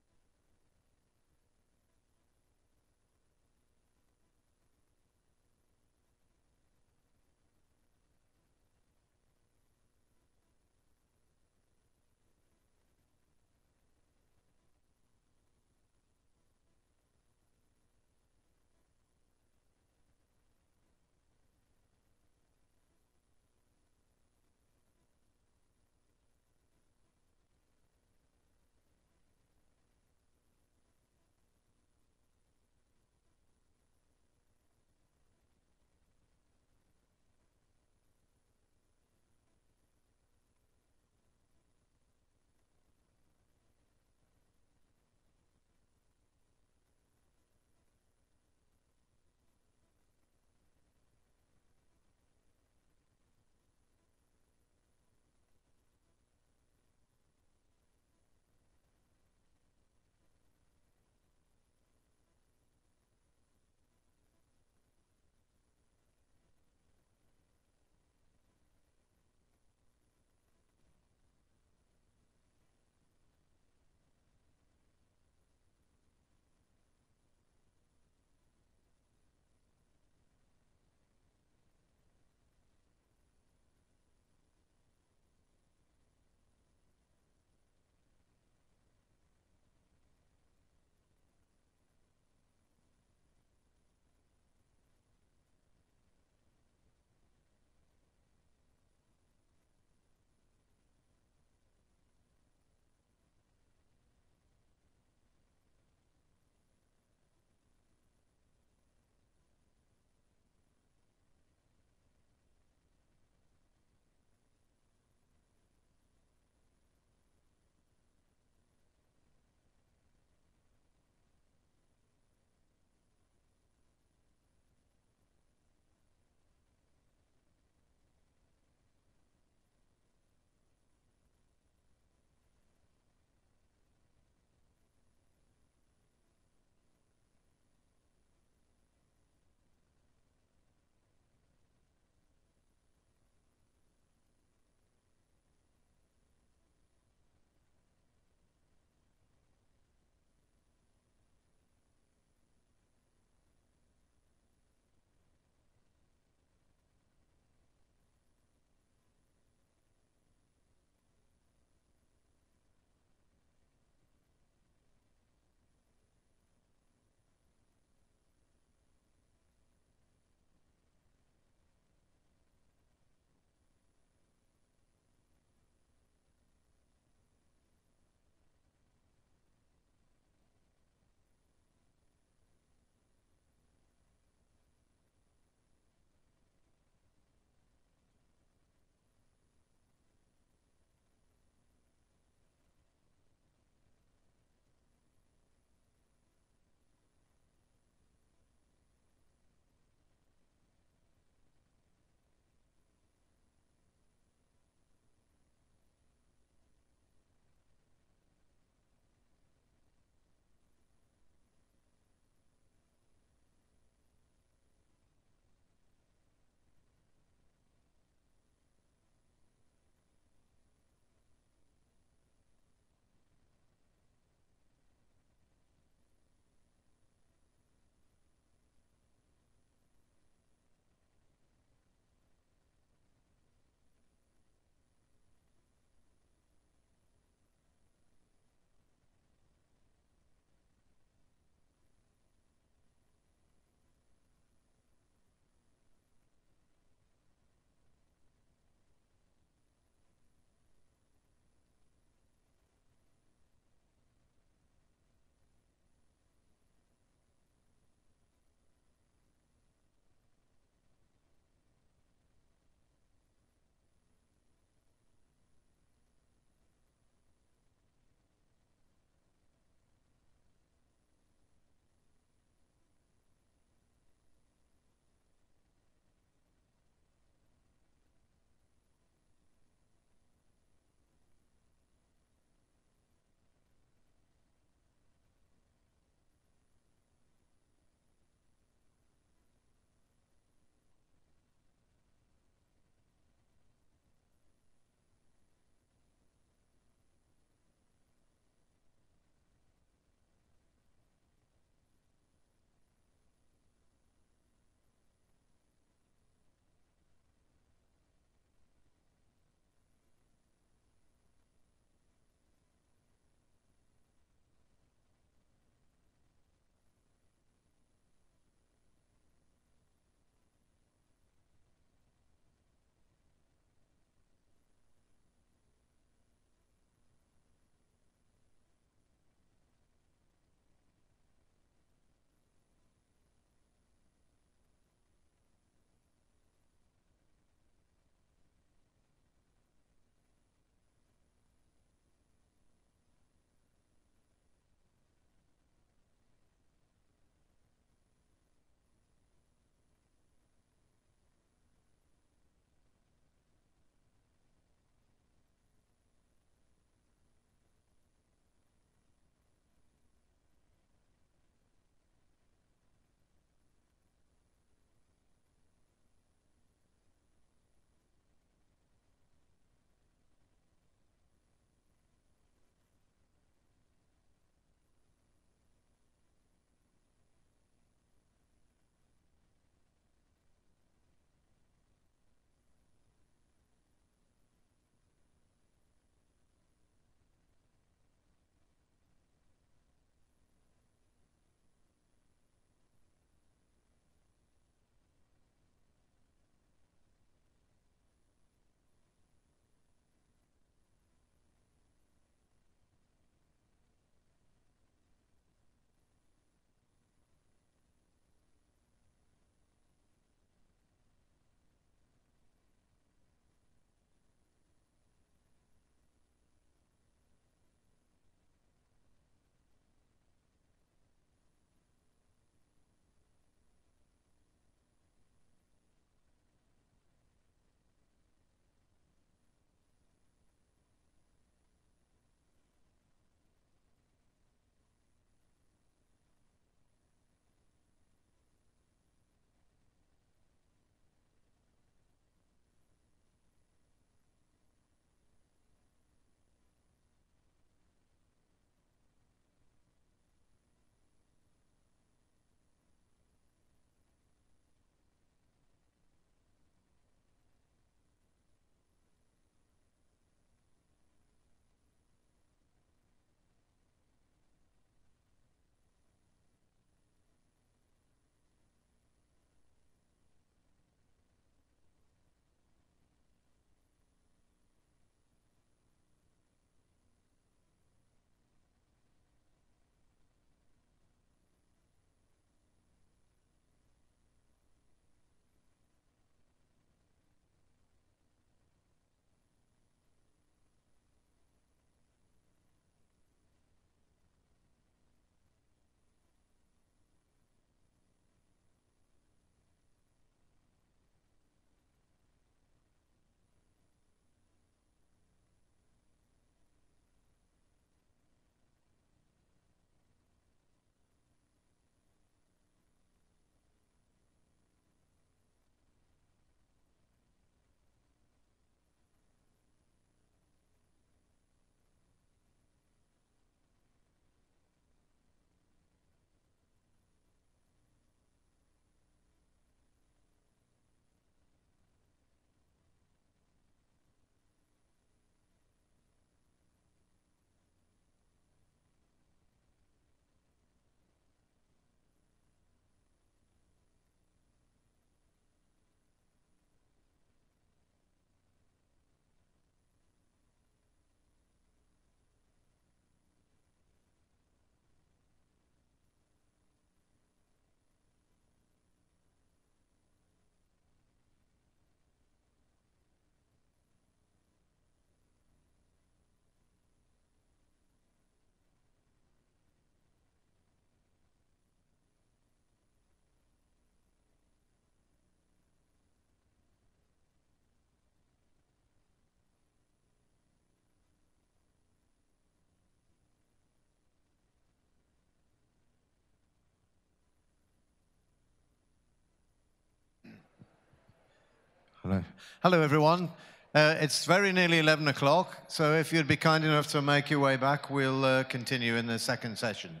Hello, everyone. It's very nearly 11 o'clock, so if you'd be kind enough to make your way back, we'll continue in the second session.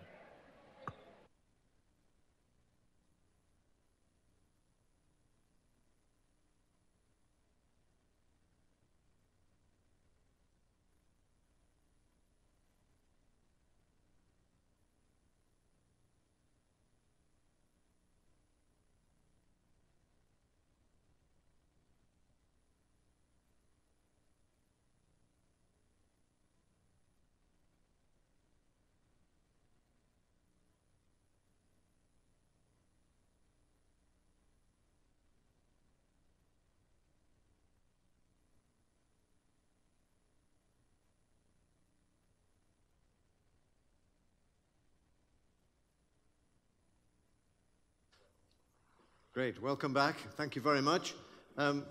Great, welcome back. Thank you very much.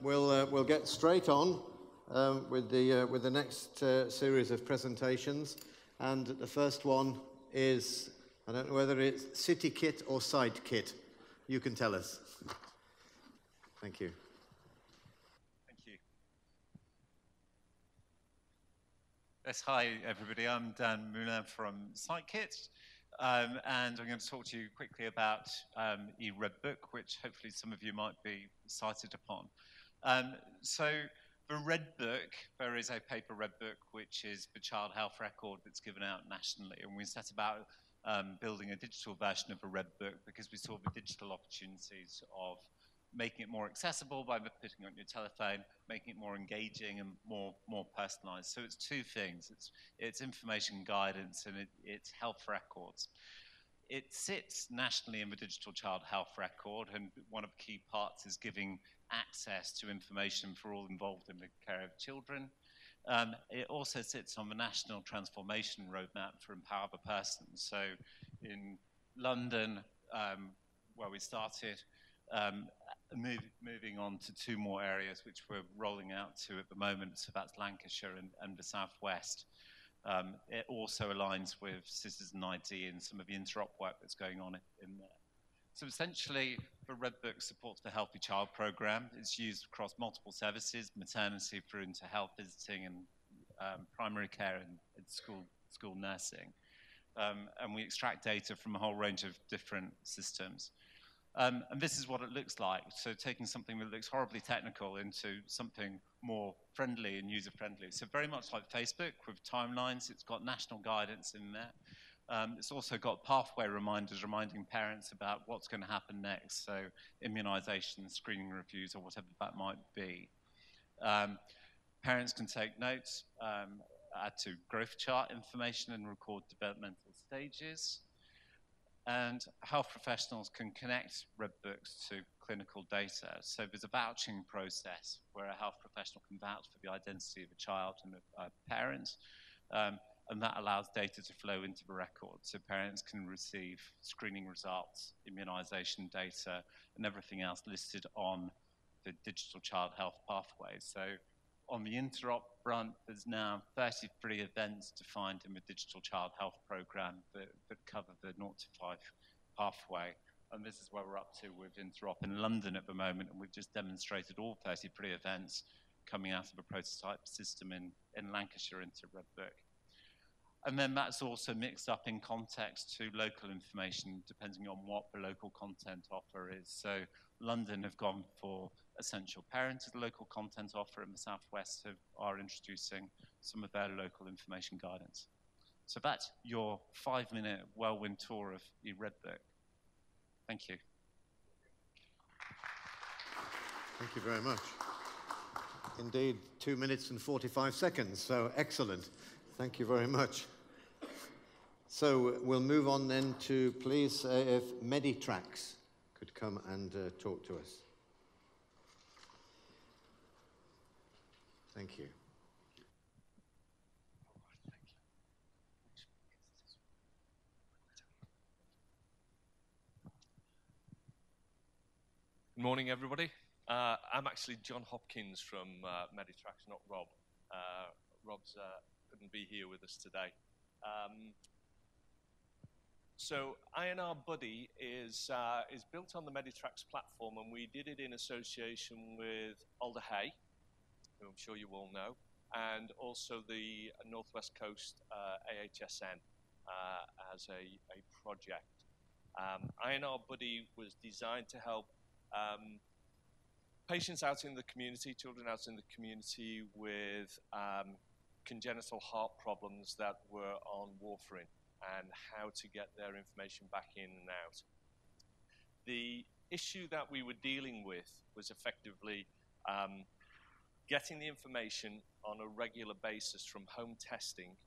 We'll get straight on with the next series of presentations, and the first one is, I don't know whether it's City Kit or Side Kit. You can tell us. Thank you. Thank you. Yes, hi everybody. I'm Dan Moulin from SiteKit. And I'm going to talk to you quickly about eRedBook, which hopefully some of you might be cited upon. So for Redbook, there is a paper Redbook, which is the child health record that's given out nationally. And we set about building a digital version of a Redbook because we saw the digital opportunities of making it more accessible by putting it on your telephone, making it more engaging and more personalized. So it's two things. It's information guidance and it's health records. It sits nationally in the digital child health record, and one of the key parts is giving access to information for all involved in the care of children. It also sits on the National Transformation Roadmap for Empower the Person. So in London, where we started, moving on to two more areas which we're rolling out to at the moment, so that's Lancashire and the Southwest. It also aligns with Citizen ID and some of the interop work that's going on in there. So essentially, the Redbook supports the Healthy Child programme. It's used across multiple services, maternity through into health visiting and primary care and school nursing. And we extract data from a whole range of different systems. And this is what it looks like. So taking something that looks horribly technical into something more friendly and user-friendly. So very much like Facebook with timelines, it's got national guidance in there. It's also got pathway reminders reminding parents about what's going to happen next. So immunization, screening reviews, or whatever that might be. Parents can take notes, add to growth chart information and record developmental stages. And health professionals can connect Redbooks to clinical data. So there's a vouching process where a health professional can vouch for the identity of a child and a parent, and that allows data to flow into the record. So parents can receive screening results, immunization data, and everything else listed on the digital child health pathway. So on the interop front, there's now 33 events defined in the Digital Child Health Programme that cover the 0 to 5 pathway. And this is where we're up to with interop in London at the moment, and we've just demonstrated all 33 events coming out of a prototype system in Lancashire into Redbook. And then that's also mixed up in context to local information, depending on what the local content offer is. So London have gone for Essential Parent as the local content offer, and the Southwest are introducing some of their local information guidance. So that's your 5-minute whirlwind tour of eRedbook. Thank you. Thank you very much. Indeed, 2 minutes and 45 seconds, so excellent. Thank you very much. So we'll move on then to, please, if Meditrax could come and talk to us. Thank you. Good morning, everybody. I'm actually John Hopkins from Meditrax, not Rob. Rob's couldn't be here with us today. So INR Buddy is built on the Meditrax platform, and we did it in association with Alder Hey, who I'm sure you all know, and also the Northwest Coast AHSN as a project. INR Buddy was designed to help patients out in the community, children out in the community with congenital heart problems that were on warfarin, and how to get their information back in and out. The issue that we were dealing with was effectively getting the information on a regular basis from home testing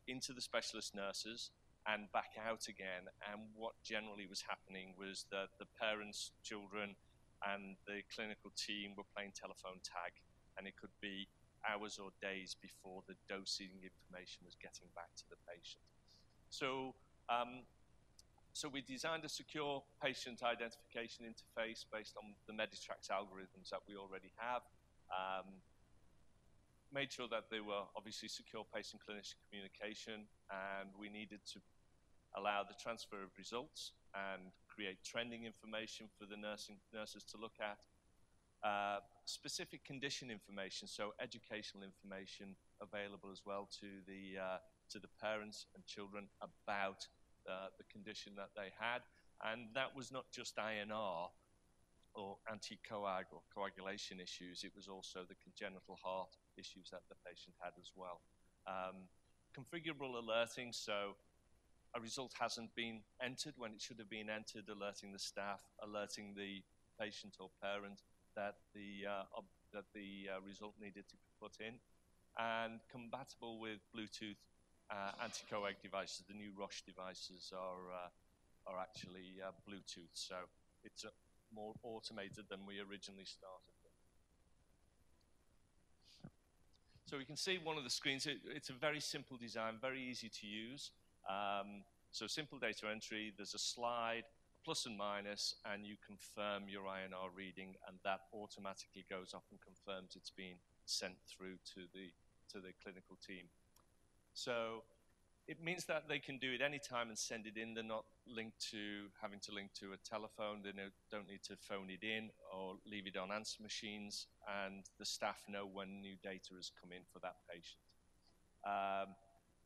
into the specialist nurses and back out again. And what generally was happening was that the parents, children, and the clinical team were playing telephone tag, and it could be hours or days before the dosing information was getting back to the patient. So, so we designed a secure patient identification interface based on the Meditrax algorithms that we already have. Made sure that they were obviously secure patient-clinician communication, and we needed to allow the transfer of results and create trending information for the nurses to look at. Specific condition information, so educational information available as well to the parents and children about the condition that they had. And that was not just INR or anti-coag or coagulation issues, it was also the congenital heart issues that the patient had as well. Configurable alerting, so a result hasn't been entered when it should have been entered, alerting the staff, alerting the patient or parent that the result needed to be put in, and compatible with Bluetooth anti-coag devices. The new Roche devices are actually Bluetooth, so it's more automated than we originally started with. So we can see one of the screens. It's a very simple design, very easy to use. So simple data entry, there's a slide, plus and minus, and you confirm your INR reading, and that automatically goes off and confirms it's been sent through to the clinical team. So it means that they can do it anytime and send it in. They're not having to link to a telephone. They don't need to phone it in or leave it on answer machines, and the staff know when new data has come in for that patient.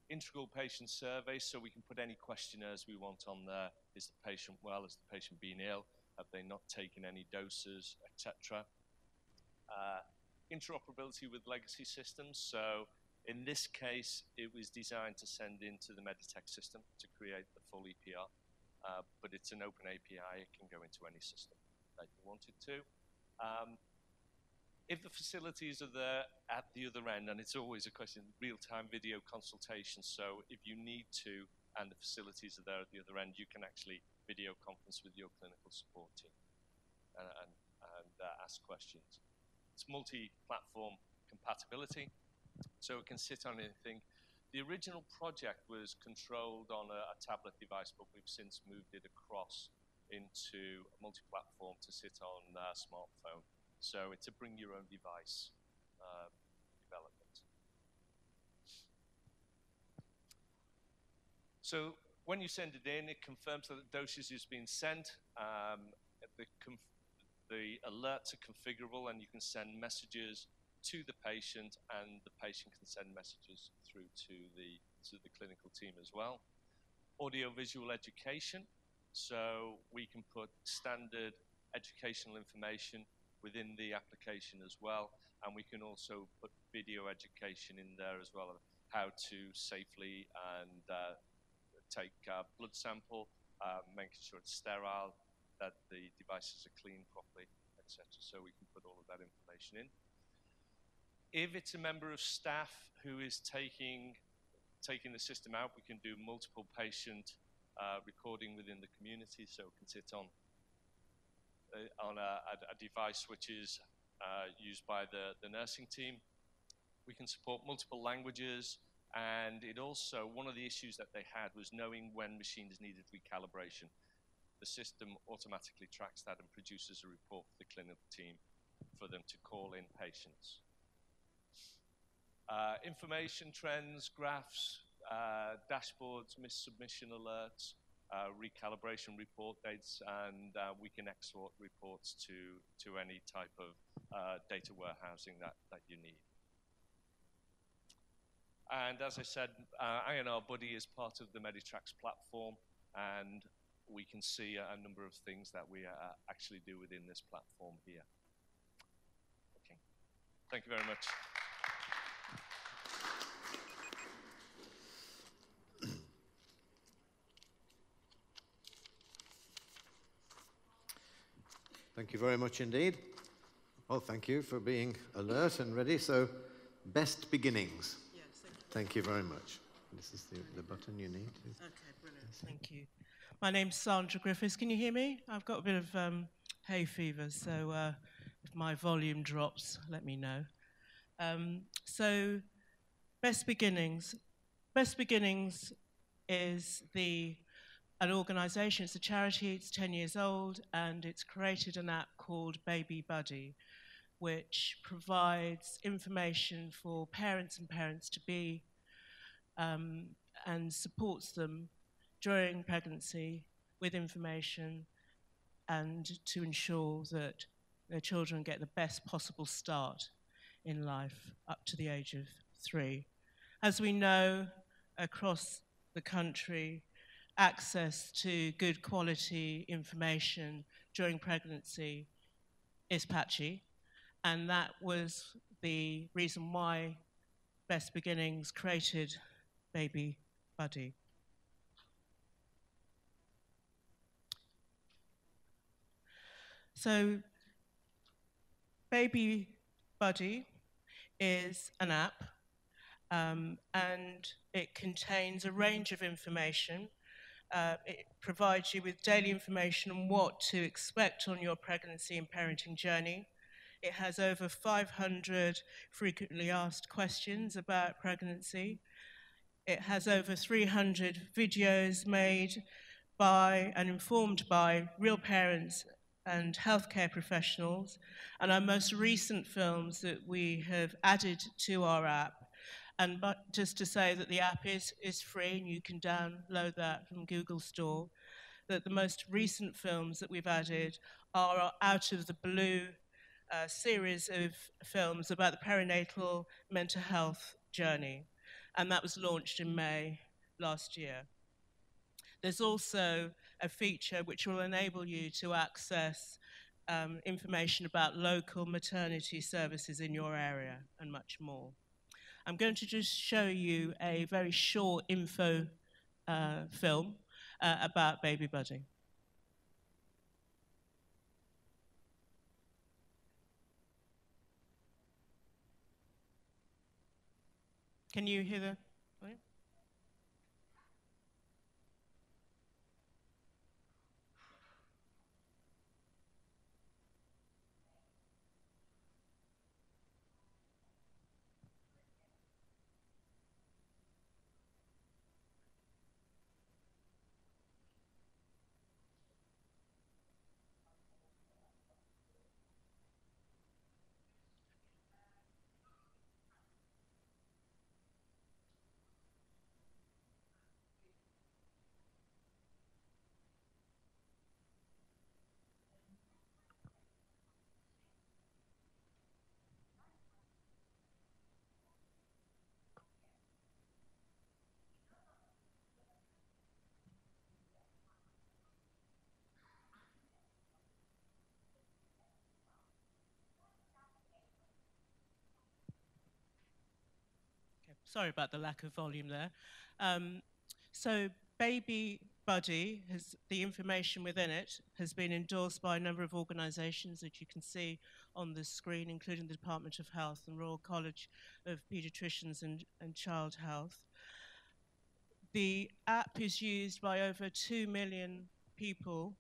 Integral patient survey, so we can put any questionnaires we want on there. Is the patient well? Has the patient been ill? Have they not taken any doses, etc.? Interoperability with legacy systems. So in this case, it was designed to send into the Meditech system to create the full EPR, but it's an open API. It can go into any system that you want it to. If the facilities are there at the other end, and it's always a question, real-time video consultations, so if you need to, and the facilities are there at the other end, you can actually video conference with your clinical support team and ask questions. It's multi-platform compatibility, so it can sit on anything. The original project was controlled on a tablet device, but we've since moved it across into a multi-platform to sit on a smartphone. So it's a bring your own device development. So when you send it in, it confirms that the dosage has been sent. The alerts are configurable, and you can send messages to the patient, and the patient can send messages through to the clinical team as well. Audio-visual education, so we can put standard educational information within the application as well, and we can also put video education in there as well, of how to safely and take a blood sample, making sure it's sterile, that the devices are cleaned properly, etc. So we can put all of that information in. If it's a member of staff who is taking the system out, we can do multiple patient recording within the community, so it can sit on a device which is used by the nursing team. We can support multiple languages, and it also, one of the issues that they had was knowing when machines needed recalibration. The system automatically tracks that and produces a report for the clinical team for them to call in patients. Information, trends, graphs, dashboards, missed submission alerts, recalibration report dates, and we can export reports to any type of data warehousing that you need. And as I said, INR Buddy is part of the Meditrax platform, and we can see a number of things that we actually do within this platform here. Okay. Thank you very much. Thank you very much indeed. Well, thank you for being alert and ready. So, best beginnings. Yes, thank you very much. This is the button you need. Okay, brilliant. Thank you. My name's Sandra Griffiths. Can you hear me? I've got a bit of hay fever, so if my volume drops, let me know. So, Best Beginnings. Best Beginnings is an organisation, it's a charity, it's 10 years old, and it's created an app called Baby Buddy, which provides information for parents and parents-to-be and supports them during pregnancy with information and to ensure that their children get the best possible start in life up to the age of 3. As we know, across the country, access to good quality information during pregnancy is patchy, and that was the reason why Best Beginnings created Baby Buddy. So, Baby Buddy is an app, and it contains a range of information. It provides you with daily information on what to expect on your pregnancy and parenting journey. It has over 500 frequently asked questions about pregnancy. It has over 300 videos made by and informed by real parents and healthcare professionals, and our most recent films that we have added to our app. And just to say that the app is free and you can download that from Google Store, that the most recent films that we've added are Out of the Blue series of films about the perinatal mental health journey, and that was launched in May last year. There's also a feature which will enable you to access information about local maternity services in your area and much more. I'm going to just show you a very short info film about Baby Buddy. Can you hear the? Right? Sorry about the lack of volume there. So Baby Buddy, the information within it has been endorsed by a number of organisations that you can see on the screen, including the Department of Health and Royal College of Paediatricians and Child Health. The app is used by over 2 million people,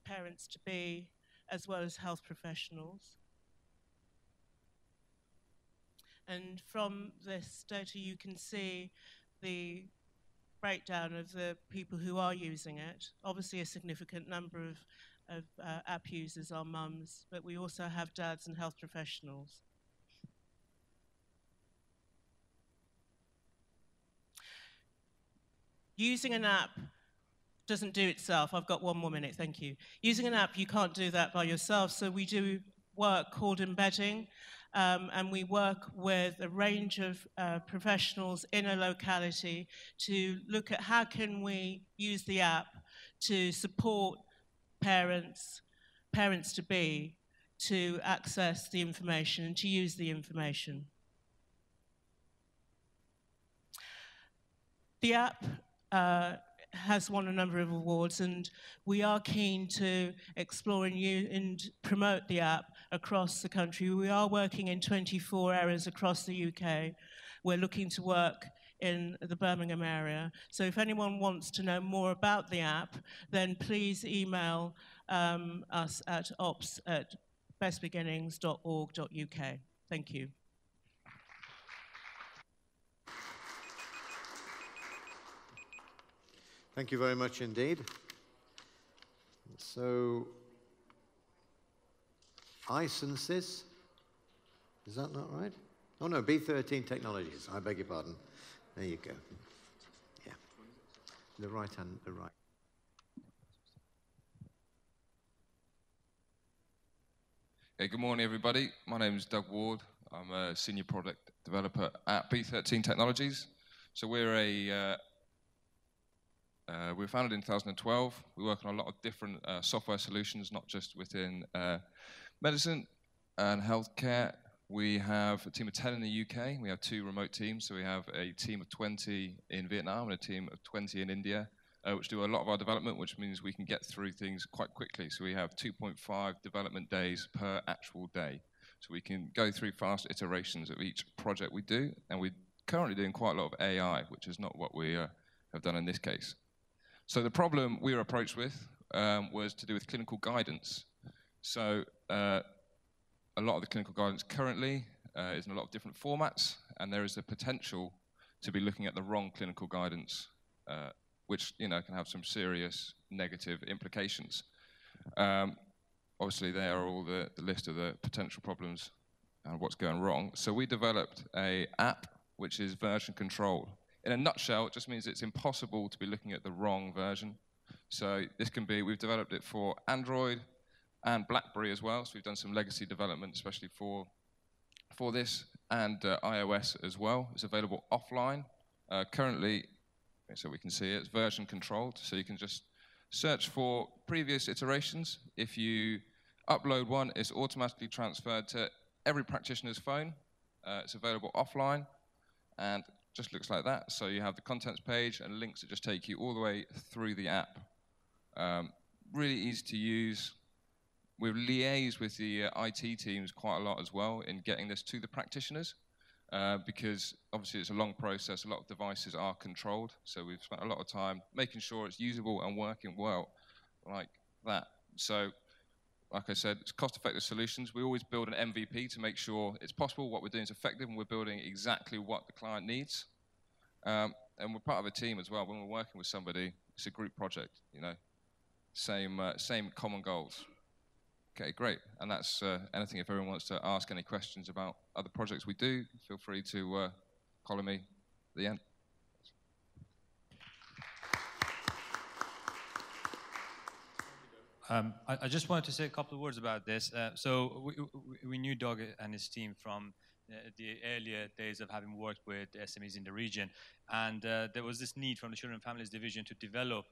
parents-to-be, as well as health professionals. And from this data, you can see the breakdown of the people who are using it. Obviously, a significant number of app users are mums, but we also have dads and health professionals. using an app doesn't do itself. I've got 1 more minute, thank you. Using an app, you can't do that by yourself, so we do work called embedding, and we work with a range of professionals in a locality to look at how can we use the app to support parents-to-be, to access the information and to use the information. The app has won a number of awards, and we are keen to explore and promote the app across the country. We are working in 24 areas across the UK. We're looking to work in the Birmingham area. So if anyone wants to know more about the app, then please email us at ops@bestbeginnings.org.uk. Thank you. Thank you very much indeed. So, ISENSYS, is that not right? Oh no, B13 Technologies, I beg your pardon. There you go. Yeah. The right hand, the right. Hey, good morning, everybody. My name is Doug Ward. I'm a senior product developer at B13 Technologies. So we're we were founded in 2012. We work on a lot of different software solutions, not just within medicine and healthcare. We have a team of 10 in the UK. We have 2 remote teams. So we have a team of 20 in Vietnam and a team of 20 in India, which do a lot of our development, which means we can get through things quite quickly. So we have 2.5 development days per actual day. So we can go through fast iterations of each project we do. And we're currently doing quite a lot of AI, which is not what we have done in this case. So the problem we were approached with was to do with clinical guidance. So a lot of the clinical guidance currently is in a lot of different formats, and there is a potential to be looking at the wrong clinical guidance, which can have some serious negative implications. Obviously, there are all the list of the potential problems and what's going wrong. So we developed an app which is version control. In a nutshell, it just means it's impossible to be looking at the wrong version. So this can be, we've developed it for Android and BlackBerry as well. So we've done some legacy development, especially for this, and iOS as well. It's available offline. Currently, so we can see it, it's version controlled. So you can just search for previous iterations. If you upload one, it's automatically transferred to every practitioner's phone. It's available offline, and just looks like that. So you have the contents page and links that just take you all the way through the app. Really easy to use. We've liaised with the IT teams quite a lot as well in getting this to the practitioners, because obviously it's a long process. A lot of devices are controlled, so we've spent a lot of time making sure it's usable and working well like that. So, like I said, it's cost-effective solutions. We always build an MVP to make sure it's possible, what we're doing is effective, and we're building exactly what the client needs. And we're part of a team as well. When we're working with somebody, it's a group project, same common goals. Okay, great. And that's anything. If everyone wants to ask any questions about other projects we do, feel free to call me at the end. I just wanted to say a couple of words about this. So we knew Doug and his team from the earlier days of having worked with SMEs in the region, and there was this need from the Children and Families Division to develop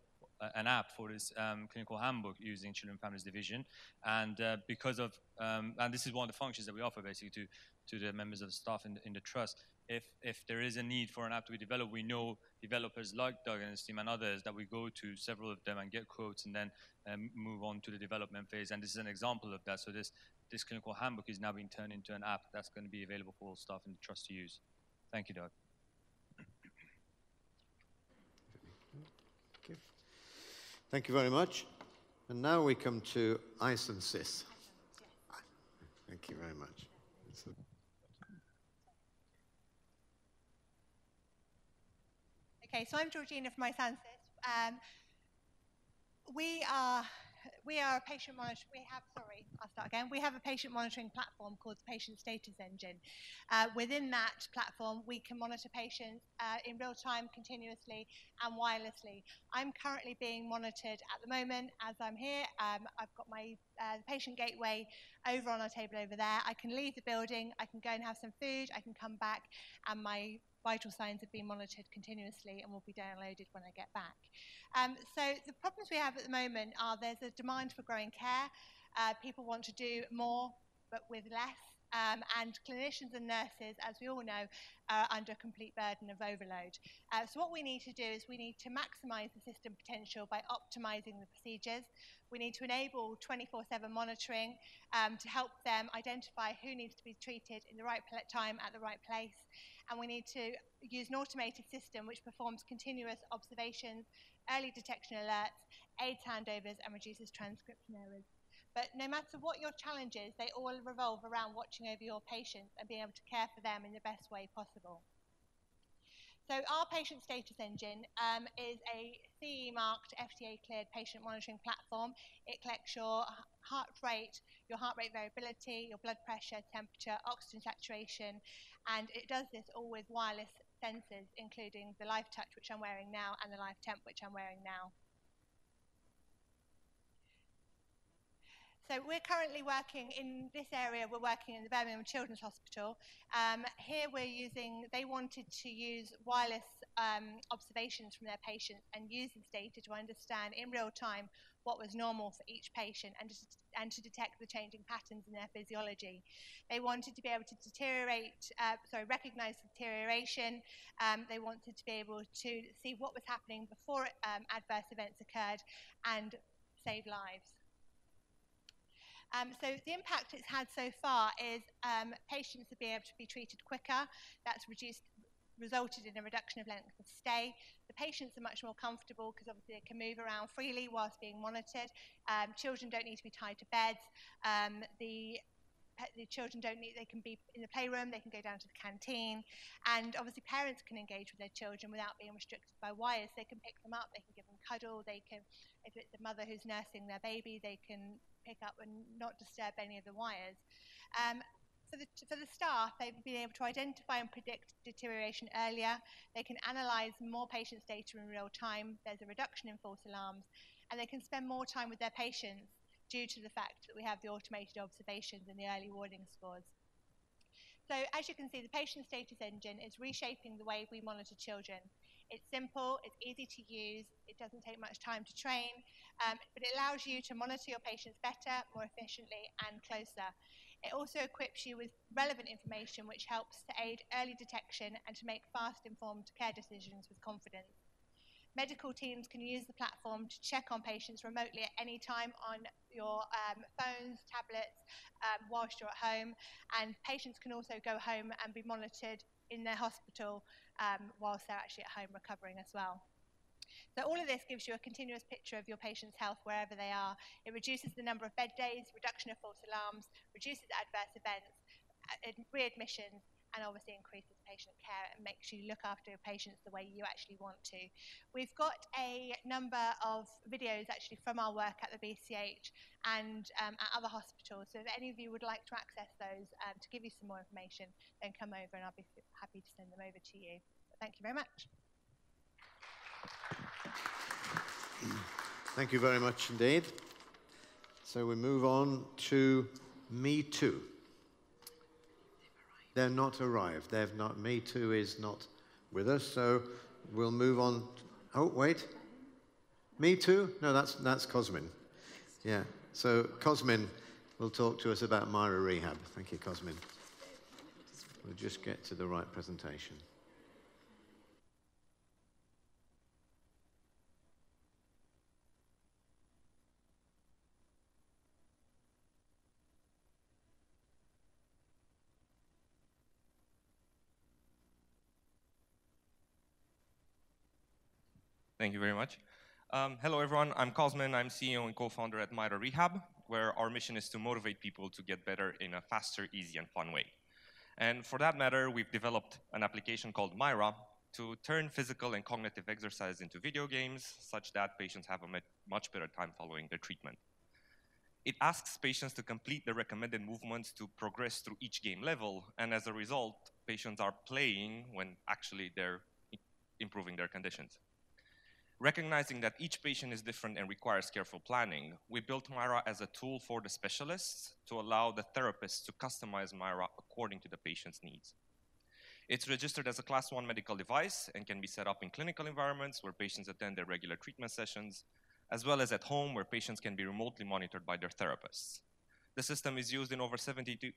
an app for this clinical handbook using Children and Families Division, and because of and this is one of the functions that we offer basically to the members of the staff in the trust. If there is a need for an app to be developed, we know developers like Doug and his team and others that we go to several of them and get quotes and then move on to the development phase. And this is an example of that. So this clinical handbook is now being turned into an app that's going to be available for all staff in the trust to use. Thank you, Doug. Okay. Thank you very much. And now we come to ISENSYS. Thank you very much. Okay, so I'm Georgina from ISENSYS. we are a patient monitoring. I'll start again. We have a patient monitoring platform called the Patient Status Engine. Within that platform, we can monitor patients in real time, continuously, and wirelessly. I'm currently being monitored at the moment as I'm here. I've got my patient gateway over on our table over there. I can leave the building. I can go and have some food. I can come back, and my vital signs have been monitored continuously and will be downloaded when I get back. So the problems we have at the moment are there's a demand for growing care. People want to do more but with less. And clinicians and nurses, as we all know, are under complete burden of overload. So what we need to do is we need to maximise the system potential by optimising the procedures. We need to enable 24/7 monitoring to help them identify who needs to be treated in the right time at the right place. And we need to use an automated system which performs continuous observations, early detection alerts, aids handovers, and reduces transcription errors. But no matter what your challenge is, they all revolve around watching over your patients and being able to care for them in the best way possible. So our patient status engine is a CE-marked, FDA-cleared patient monitoring platform. It collects your heart rate variability, your blood pressure, temperature, oxygen saturation, and it does this all with wireless sensors, including the Live Touch, which I'm wearing now, and the Live Temp, which I'm wearing now. So we're currently working in this area, we're working in the Birmingham Children's Hospital. Here they wanted to use wireless observations from their patients and use this data to understand in real time what was normal for each patient and to detect the changing patterns in their physiology. They wanted to be able to recognize deterioration. They wanted to be able to see what was happening before adverse events occurred and save lives. So the impact it's had so far is patients have been able to be treated quicker. That's resulted in a reduction of length of stay. The patients are much more comfortable because obviously they can move around freely whilst being monitored. Children don't need to be tied to beds. The children they can be in the playroom, they can go down to the canteen, and obviously parents can engage with their children without being restricted by wires. They can pick them up, they can give them cuddle, they can, if it's a mother who's nursing their baby, they can pick up and not disturb any of the wires. For the staff, they've been able to identify and predict deterioration earlier. They can analyse more patients' data in real time. There's a reduction in false alarms, and they can spend more time with their patients due to the fact that we have the automated observations and the early warning scores. So as you can see, the patient status engine is reshaping the way we monitor children. It's simple, it's easy to use, it doesn't take much time to train, but it allows you to monitor your patients better, more efficiently, and closer. It also equips you with relevant information which helps to aid early detection and to make fast, informed care decisions with confidence. Medical teams can use the platform to check on patients remotely at any time on your phones, tablets, whilst you're at home, and patients can also go home and be monitored in their hospital whilst they're actually at home recovering as well. So all of this gives you a continuous picture of your patient's health wherever they are. It reduces the number of bed days, reduction of false alarms, reduces adverse events, readmissions, and obviously increases patient care and makes you look after your patients the way you actually want to. We've got a number of videos actually from our work at the BCH and at other hospitals, so if any of you would like to access those to give you some more information, then come over and I'll be happy to send them over to you. But thank you very much. Thank you very much indeed. So we move on to Me Too. They're not arrived. They've not. Me Too is not with us. So we'll move on. Oh, wait. Me Too? No, that's Cosmin. Yeah. So Cosmin will talk to us about Myra Rehab. Thank you, Cosmin. We'll just get to the right presentation. Thank you very much. Hello, everyone. I'm Cosmin. I'm CEO and co-founder at Myra Rehab, where our mission is to motivate people to get better in a faster, easy, and fun way. And for that matter, we've developed an application called Myra to turn physical and cognitive exercise into video games, such that patients have a much better time following their treatment. It asks patients to complete the recommended movements to progress through each game level, and as a result, patients are playing when actually they're improving their conditions. Recognizing that each patient is different and requires careful planning, we built Myra as a tool for the specialists to allow the therapists to customize Myra according to the patient's needs. It's registered as a Class 1 medical device and can be set up in clinical environments where patients attend their regular treatment sessions, as well as at home where patients can be remotely monitored by their therapists. The system is used in over 70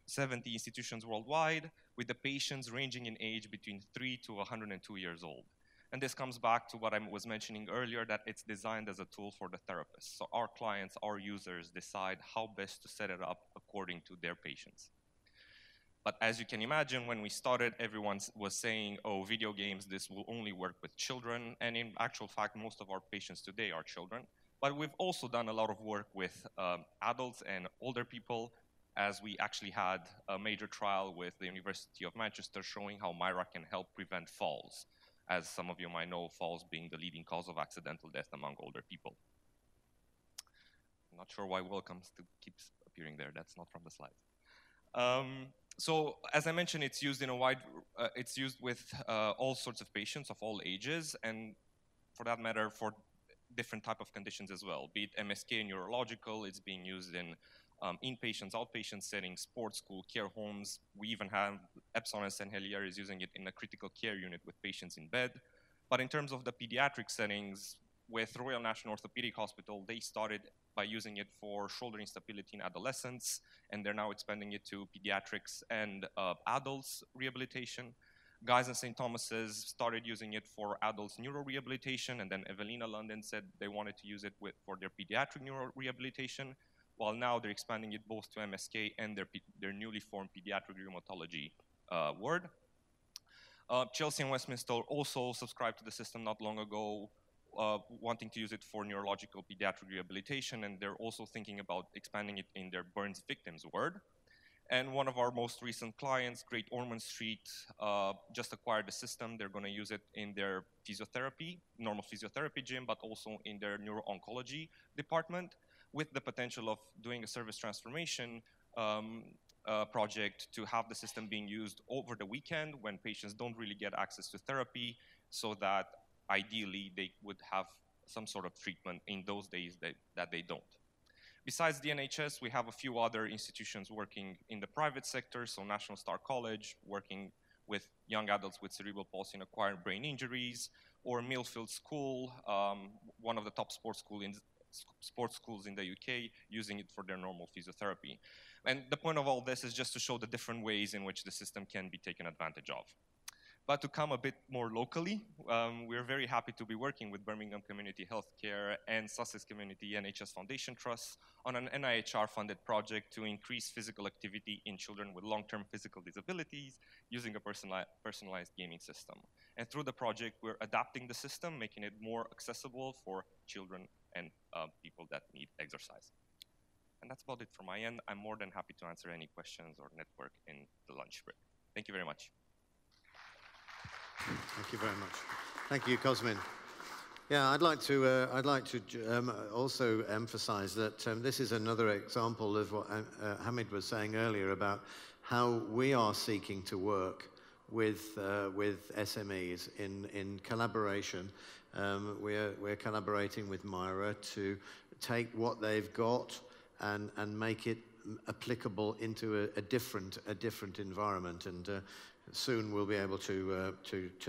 institutions worldwide, with the patients ranging in age between 3 to 102 years old. And this comes back to what I was mentioning earlier, that it's designed as a tool for the therapists. So our clients, our users, decide how best to set it up according to their patients. But as you can imagine, when we started, everyone was saying, oh, video games, this will only work with children. And in actual fact, most of our patients today are children. But we've also done a lot of work with adults and older people, as we actually had a major trial with the University of Manchester showing how Myra can help prevent falls. As some of you might know, falls being the leading cause of accidental death among older people. I'm not sure why welcome keeps appearing there. That's not from the slides. So as I mentioned, it's used in a it's used with all sorts of patients of all ages, and for that matter, for different type of conditions as well. Be it MSK, neurological, it's being used in inpatients, outpatient settings, sports school, care homes. We even have Epson and St. Helier is using it in a critical care unit with patients in bed. But in terms of the pediatric settings, with Royal National Orthopedic Hospital, they started by using it for shoulder instability in adolescents, and they're now expanding it to pediatrics and adults rehabilitation. Guy's and St. Thomas's started using it for adults neurorehabilitation, and then Evelina London said they wanted to use it for their pediatric neurorehabilitation, while now they're expanding it both to MSK and their newly formed pediatric rheumatology ward. Chelsea and Westminster also subscribed to the system not long ago, wanting to use it for neurological pediatric rehabilitation, and they're also thinking about expanding it in their burns victims ward. And one of our most recent clients, Great Ormond Street, just acquired the system. They're going to use it in their physiotherapy, normal physiotherapy gym, but also in their neuro-oncology department, with the potential of doing a service transformation project to have the system being used over the weekend when patients don't really get access to therapy, so that ideally they would have some sort of treatment in those days that they don't. Besides the NHS, we have a few other institutions working in the private sector, so National Star College, working with young adults with cerebral palsy and acquired brain injuries, or Millfield School, one of the top sports schools in the UK, using it for their normal physiotherapy. And the point of all this is just to show the different ways in which the system can be taken advantage of. But to come a bit more locally, we're very happy to be working with Birmingham Community Healthcare and Sussex Community NHS Foundation Trust on an NIHR-funded project to increase physical activity in children with long-term physical disabilities using a personalized gaming system. And through the project, we're adapting the system, making it more accessible for children and people that need exercise. And that's about it from my end. I'm more than happy to answer any questions or network in the lunch break. Thank you very much. Thank you very much. Thank you, Cosmin. Yeah, I'd like to also emphasize that this is another example of what Hamid was saying earlier about how we are seeking to work with SMEs in collaboration. We're collaborating with Myra to take what they've got and make it applicable into a different environment, and soon we'll be able to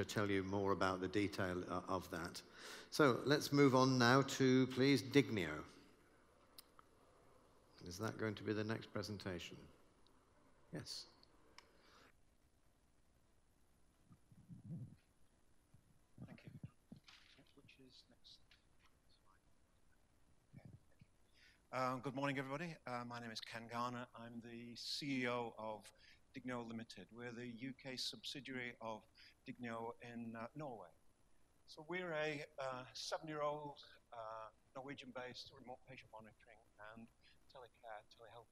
tell you more about the detail of that. So let's move on now to, please, Dignio. Is that going to be the next presentation? Yes. Thank you. Which is next? Good morning, everybody. My name is Ken Garner. I'm the CEO of Dignio Limited. We're the UK subsidiary of Dignio in Norway. So we're a 7-year-old Norwegian-based remote patient monitoring and telecare, telehealth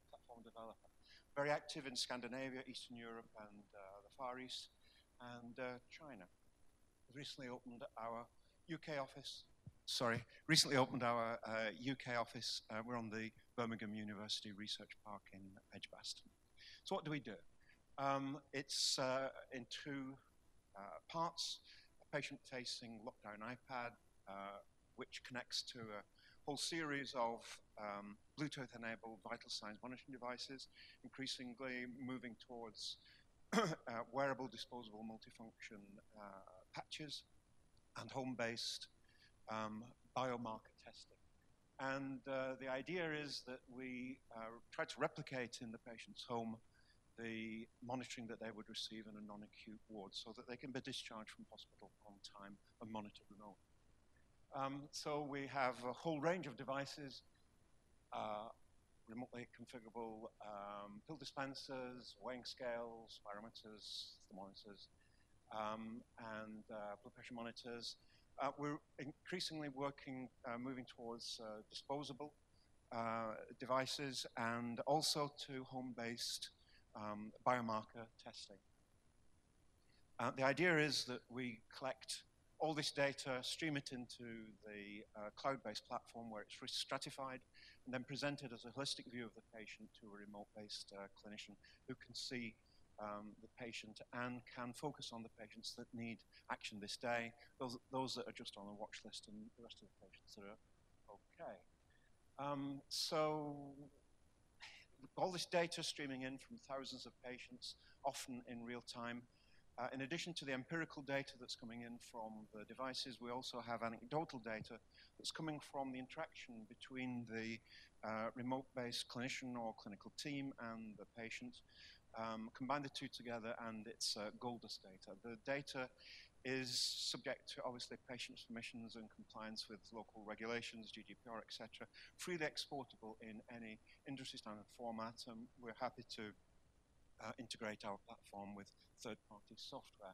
platform developer. Very active in Scandinavia, Eastern Europe, and the Far East, and China. We recently opened our UK office recently opened our UK office. We're on the Birmingham University Research Park in Edgbaston. So what do we do? It's in two parts: a patient-facing lockdown iPad, which connects to a whole series of Bluetooth-enabled vital signs monitoring devices, increasingly moving towards wearable, disposable, multifunction patches, and home-based biomarker testing. And the idea is that we try to replicate in the patient's home the monitoring that they would receive in a non-acute ward, so that they can be discharged from hospital on time and monitored remotely. So we have a whole range of devices, remotely configurable pill dispensers, weighing scales, spirometers, thermometers, and blood pressure monitors. We're increasingly moving towards disposable devices and also to home-based biomarker testing. The idea is that we collect all this data, stream it into the cloud-based platform where it's stratified, and then presented as a holistic view of the patient to a remote-based clinician who can see the patient and can focus on the patients that need action this day, those that are just on a watch list, and the rest of the patients that are okay. So all this data streaming in from thousands of patients, often in real time. In addition to the empirical data that's coming in from the devices, we also have anecdotal data that's coming from the interaction between the remote-based clinician or clinical team and the patient. Combine the two together and it's Goldust data. The data is subject to obviously patients' permissions and compliance with local regulations, GDPR, etc., freely exportable in any industry standard format, and we're happy to integrate our platform with third-party software.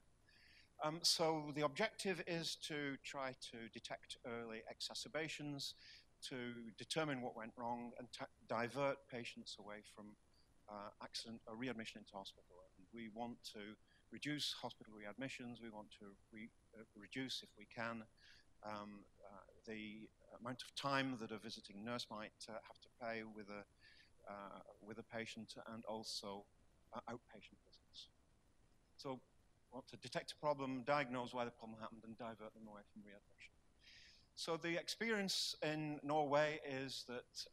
So the objective is to try to detect early exacerbations, to determine what went wrong, and divert patients away from accident or readmission into hospital. And we want to reduce hospital readmissions. We want to reduce, if we can, the amount of time that a visiting nurse might have to pay with a patient, and also outpatient visits. So we want to detect a problem, diagnose why the problem happened, and divert them away from readmission. So the experience in Norway is that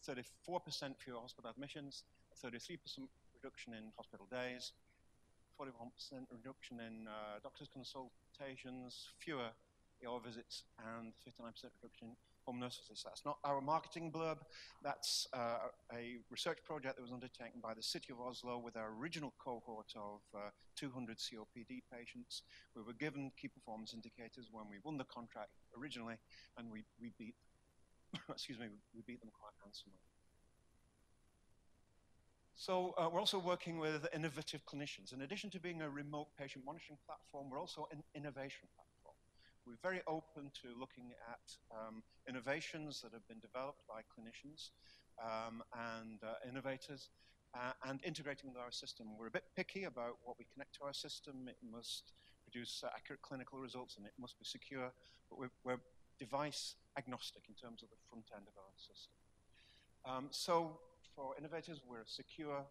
34% fewer hospital admissions, 33% reduction in hospital days, 41% reduction in doctor's consultations, fewer ER visits, and 59% reduction in home nurse visits. That's not our marketing blurb. That's a research project that was undertaken by the City of Oslo with our original cohort of 200 COPD patients. We were given key performance indicators when we won the contract originally, and we beat we beat them quite handsomely. So we're also working with innovative clinicians. In addition to being a remote patient monitoring platform, we're also an innovation platform. We're very open to looking at innovations that have been developed by clinicians and innovators and integrating with our system. We're a bit picky about what we connect to our system. It must produce accurate clinical results and it must be secure, but we're device agnostic in terms of the front end of our system. So for innovators, we're a secure,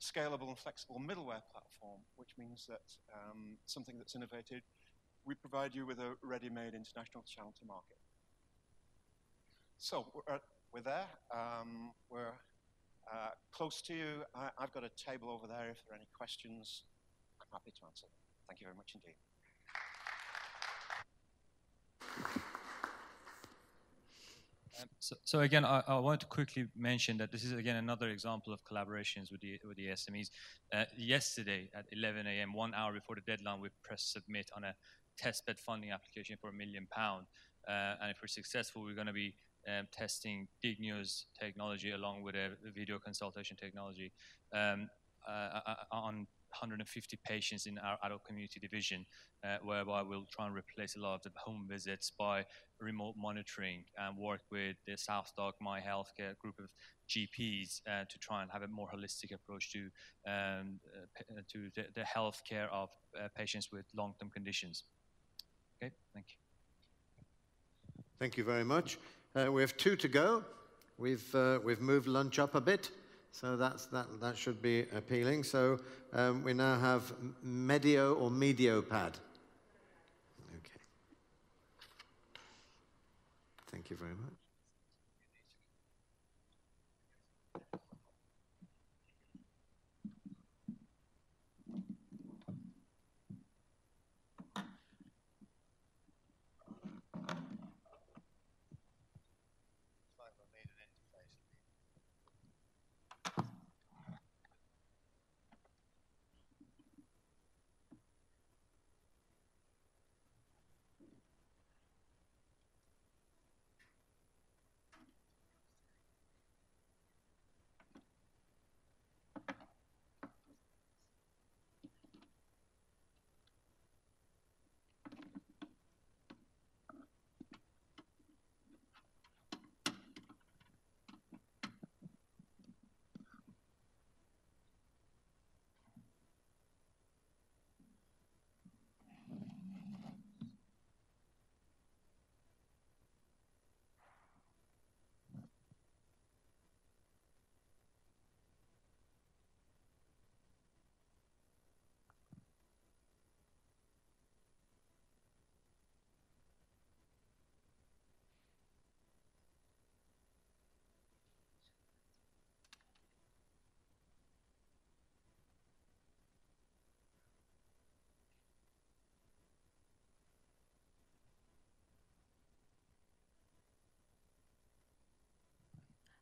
scalable, and flexible middleware platform, which means that something that's innovated, we provide you with a ready-made international channel to market. So we're there. We're close to you. I've got a table over there. If there are any questions, I'm happy to answer them. Thank you very much indeed. So again, I want to quickly mention that this is again another example of collaborations with the SMEs. Yesterday at 11 a.m., 1 hour before the deadline, we pressed submit on a testbed funding application for £1 million. And if we're successful, we're going to be testing Digneo's technology along with a video consultation technology on 150 patients in our adult community division, whereby we'll try and replace a lot of the home visits by remote monitoring and work with the South Dock My Healthcare group of GPs to try and have a more holistic approach to the healthcare of patients with long-term conditions. Okay, thank you. Thank you very much. We have 2 to go. We've moved lunch up a bit, so that should be appealing. So we now have Medio or Mediopad. Okay. Thank you very much.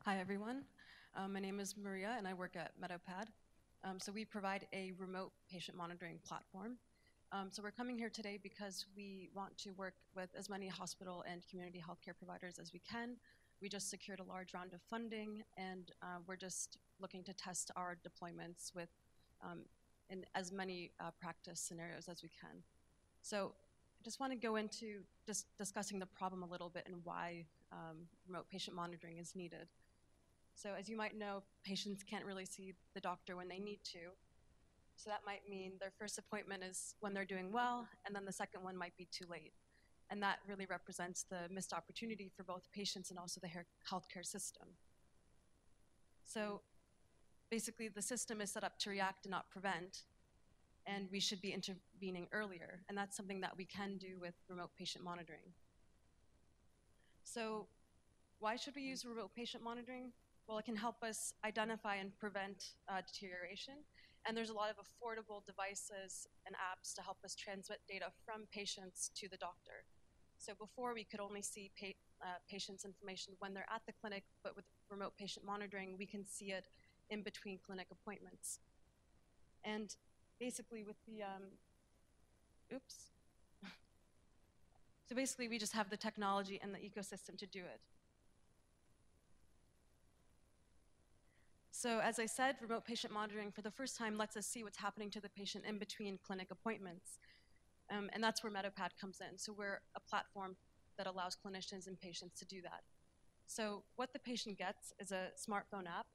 Hi, everyone. My name is Maria, and I work at Metapod. So we provide a remote patient monitoring platform. So we're coming here today because we want to work with as many hospital and community healthcare providers as we can. We just secured a large round of funding, and we're just looking to test our deployments with in as many practice scenarios as we can. So I just want to go into just discussing the problem a little bit and why remote patient monitoring is needed. So as you might know, patients can't really see the doctor when they need to. So that might mean their first appointment is when they're doing well, and then the second one might be too late. And that really represents the missed opportunity for both patients and also the healthcare system. So basically, the system is set up to react and not prevent, and we should be intervening earlier. And that's something that we can do with remote patient monitoring. So why should we use remote patient monitoring? Well, it can help us identify and prevent deterioration. And there's a lot of affordable devices and apps to help us transmit data from patients to the doctor. So before, we could only see patients' information when they're at the clinic, but with remote patient monitoring, we can see it in between clinic appointments. And basically with the, So basically, we just have the technology and the ecosystem to do it. So as I said, remote patient monitoring for the first time lets us see what's happening to the patient in between clinic appointments. And that's where Metapod comes in. So we're a platform that allows clinicians and patients to do that. So what the patient gets is a smartphone app,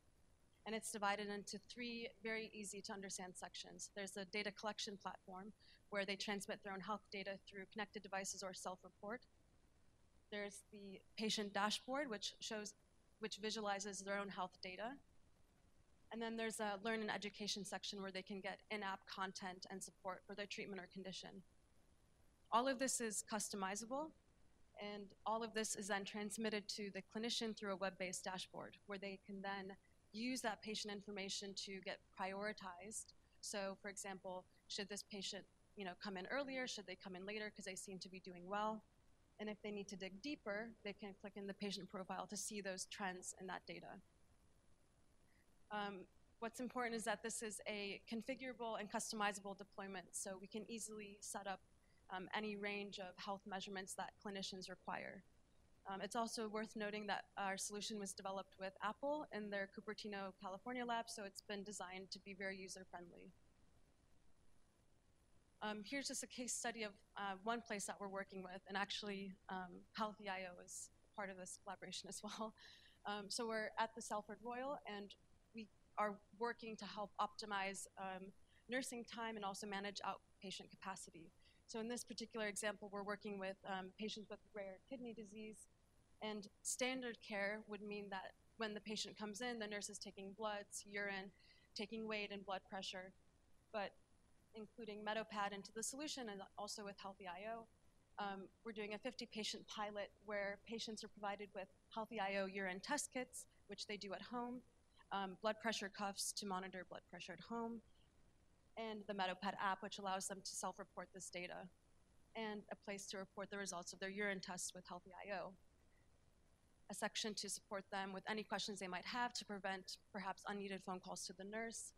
and it's divided into 3 very easy to understand sections. There's a data collection platform where they transmit their own health data through connected devices or self-report. There's the patient dashboard, which visualizes their own health data. And then there's a learn and education section where they can get in-app content and support for their treatment or condition. All of this is customizable, and all of this is then transmitted to the clinician through a web-based dashboard where they can then use that patient information to get prioritized. So for example, should this patient come in earlier? Should they come in later because they seem to be doing well? And if they need to dig deeper, they can click in the patient profile to see those trends in that data. What's important is that this is a configurable and customizable deployment, so we can easily set up any range of health measurements that clinicians require. It's also worth noting that our solution was developed with Apple in their Cupertino, California lab, so it's been designed to be very user-friendly. Here's just a case study of one place that we're working with, and actually Healthy.io is part of this collaboration as well. So we're at the Salford Royal, and we are working to help optimize nursing time and also manage outpatient capacity. So in this particular example, we're working with patients with rare kidney disease, and standard care would mean that when the patient comes in, the nurse is taking bloods, urine, taking weight and blood pressure, but including Metapod into the solution and also with Healthy IO. We're doing a 50-patient pilot where patients are provided with Healthy IO urine test kits, which they do at home, blood pressure cuffs to monitor blood pressure at home, and the Metapod app, which allows them to self-report this data, and a place to report the results of their urine tests with Healthy IO. A section to support them with any questions they might have to prevent perhaps unneeded phone calls to the nurse.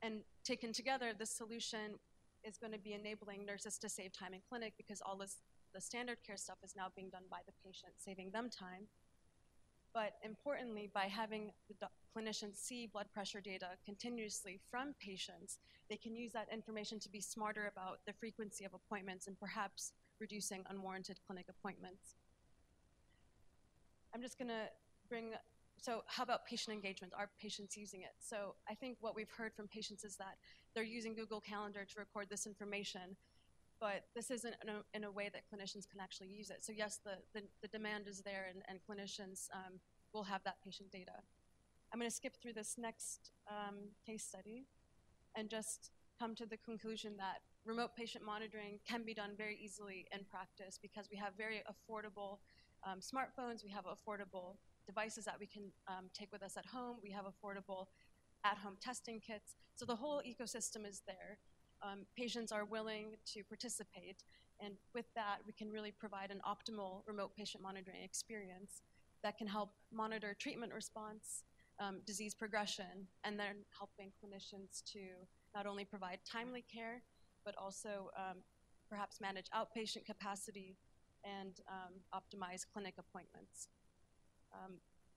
And taken together, this solution is going to be enabling nurses to save time in clinic because all this, the standard care stuff is now being done by the patient, saving them time. But importantly, by having the clinicians see blood pressure data continuously from patients, they can use that information to be smarter about the frequency of appointments and perhaps reducing unwarranted clinic appointments. I'm just going to bring, so how about patient engagement? Are patients using it? So I think what we've heard from patients is that they're using Google Calendar to record this information, but this isn't in a way that clinicians can actually use it. So yes, the demand is there, and clinicians will have that patient data. I'm going to skip through this next case study and just come to the conclusion that remote patient monitoring can be done very easily in practice because we have very affordable smartphones, we have affordable devices that we can take with us at home, we have affordable at-home testing kits. So the whole ecosystem is there. Patients are willing to participate, and with that, we can really provide an optimal remote patient monitoring experience that can help monitor treatment response, disease progression, and then helping clinicians to not only provide timely care, but also perhaps manage outpatient capacity and optimize clinic appointments.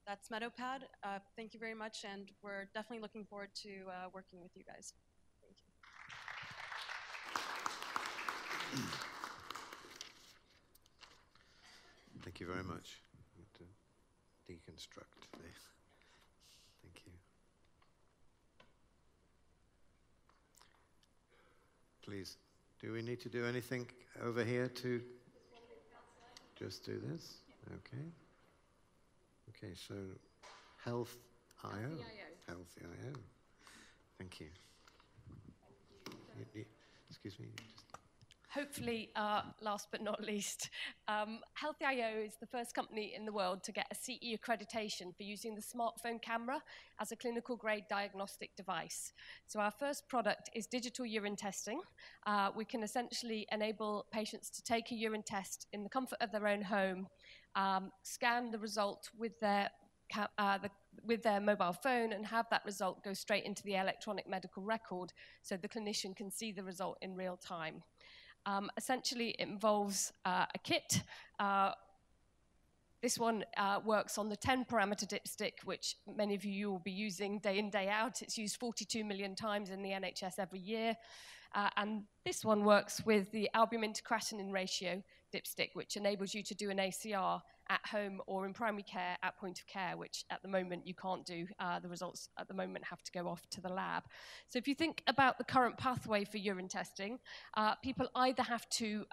That's Metapod. Thank you very much, and we're definitely looking forward to working with you guys. Thank you. Thank you very much. I'm going to deconstruct this. Thank you. Please, do we need to do anything over here to just do this? Okay. Okay, so Health IO. Healthy IO. Thank you. Excuse me. Hopefully, last but not least, Healthy IO is the first company in the world to get a CE accreditation for using the smartphone camera as a clinical grade diagnostic device. So our first product is digital urine testing. We can essentially enable patients to take a urine test in the comfort of their own home, scan the result with their mobile phone and have that result go straight into the electronic medical record so the clinician can see the result in real time. Essentially, it involves a kit. This one works on the 10-parameter dipstick, which many of you will be using day in, day out. It's used 42 million times in the NHS every year. And this one works with the albumin to creatinine ratio dipstick, which enables you to do an ACR at home or in primary care at point of care, which at the moment you can't do. The results at the moment have to go off to the lab. So if you think about the current pathway for urine testing, people either have to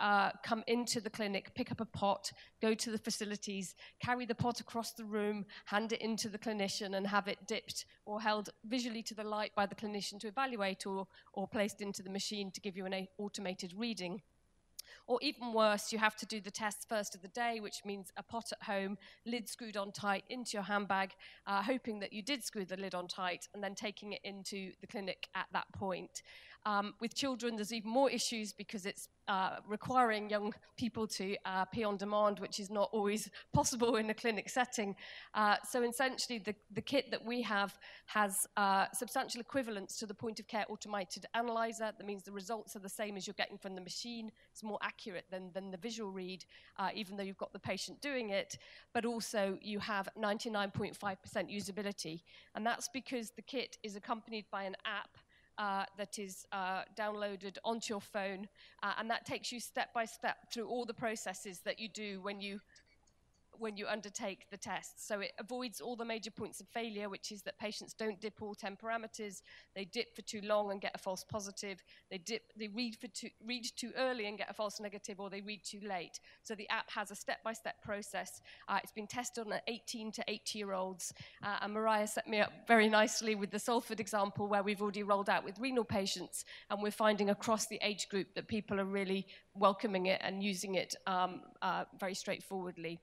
come into the clinic, pick up a pot, go to the facilities, carry the pot across the room, hand it into the clinician and have it dipped or held visually to the light by the clinician to evaluate, or placed into the machine to give you an automated reading. Or even worse, you have to do the test first of the day, which means a pot at home, lid screwed on tight into your handbag, hoping that you did screw the lid on tight, and then taking it into the clinic at that point. With children, there's even more issues because it's requiring young people to pee on demand, which is not always possible in a clinic setting. So essentially, the kit that we have has substantial equivalence to the point-of-care automated analyzer. That means the results are the same as you're getting from the machine. It's more accurate than the visual read, even though you've got the patient doing it. But also, you have 99.5% usability. And that's because the kit is accompanied by an app that is downloaded onto your phone, and that takes you step by step through all the processes that you do when you when you undertake the tests. So it avoids all the major points of failure, which is that patients don't dip all 10 parameters, they dip for too long and get a false positive, they read too early and get a false negative, or they read too late. So the app has a step-by-step process. It's been tested on 18 to 80-year-olds, and Mariah set me up very nicely with the Salford example where we've already rolled out with renal patients, and we're finding across the age group that people are really welcoming it and using it very straightforwardly.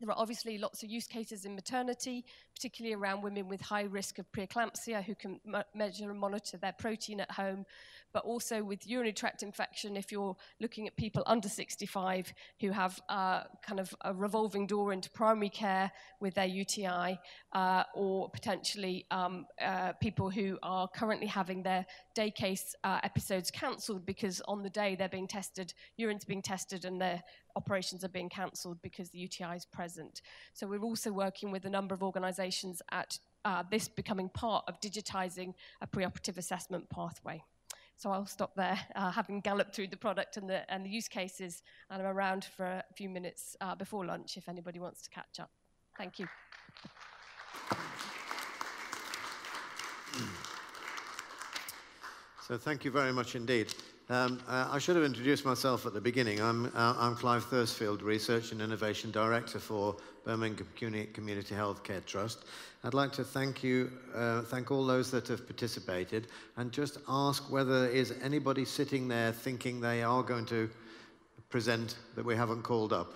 There are obviously lots of use cases in maternity, particularly around women with high risk of preeclampsia who can measure and monitor their protein at home, but also with urinary tract infection if you're looking at people under 65 who have kind of a revolving door into primary care with their UTI, or potentially people who are currently having their day case episodes cancelled because on the day they're being tested, urine's being tested and their operations are being cancelled because the UTI is present. So we're also working with a number of organisations at this becoming part of digitizing a preoperative assessment pathway. So I'll stop there, having galloped through the product and the use cases, and I'm around for a few minutes before lunch if anybody wants to catch up. Thank you. So thank you very much indeed. I should have introduced myself at the beginning. I'm Clive Thursfield, Research and Innovation Director for Birmingham Community Healthcare Trust. I'd like to thank all those that have participated, and just ask whether there is anybody sitting there thinking they are going to present that we haven't called up.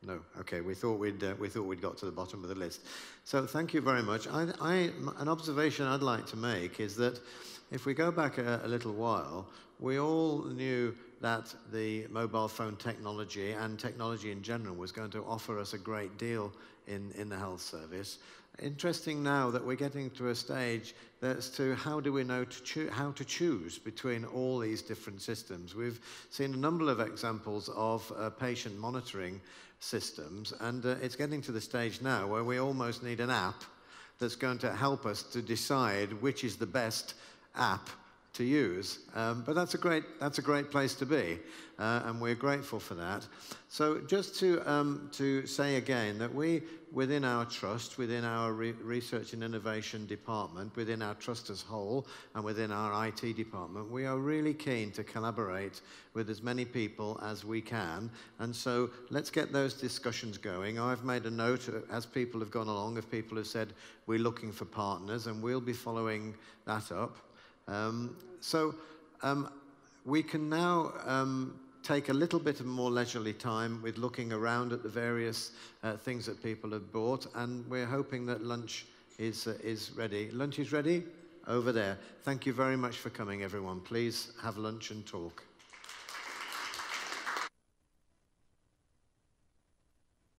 No, okay. We thought we'd got to the bottom of the list. So thank you very much. An observation I'd like to make is that if we go back a little while, we all knew that the mobile phone technology and technology in general was going to offer us a great deal in the health service. Interesting now that we're getting to a stage as to how do we know how to choose between all these different systems. We've seen a number of examples of patient monitoring systems, and it's getting to the stage now where we almost need an app that's going to help us to decide which is the best app to use. But that's a great place to be, and we're grateful for that. So just to say again that we, within our trust, within our research and innovation department, within our trust as whole, and within our IT department, we are really keen to collaborate with as many people as we can. And so let's get those discussions going. I've made a note as people have gone along, if people have said we're looking for partners, and we'll be following that up. We can now take a little bit of more leisurely time with looking around at the various things that people have bought, and we're hoping that lunch is ready. Lunch is ready over there. Thank you very much for coming, everyone. Please have lunch and talk.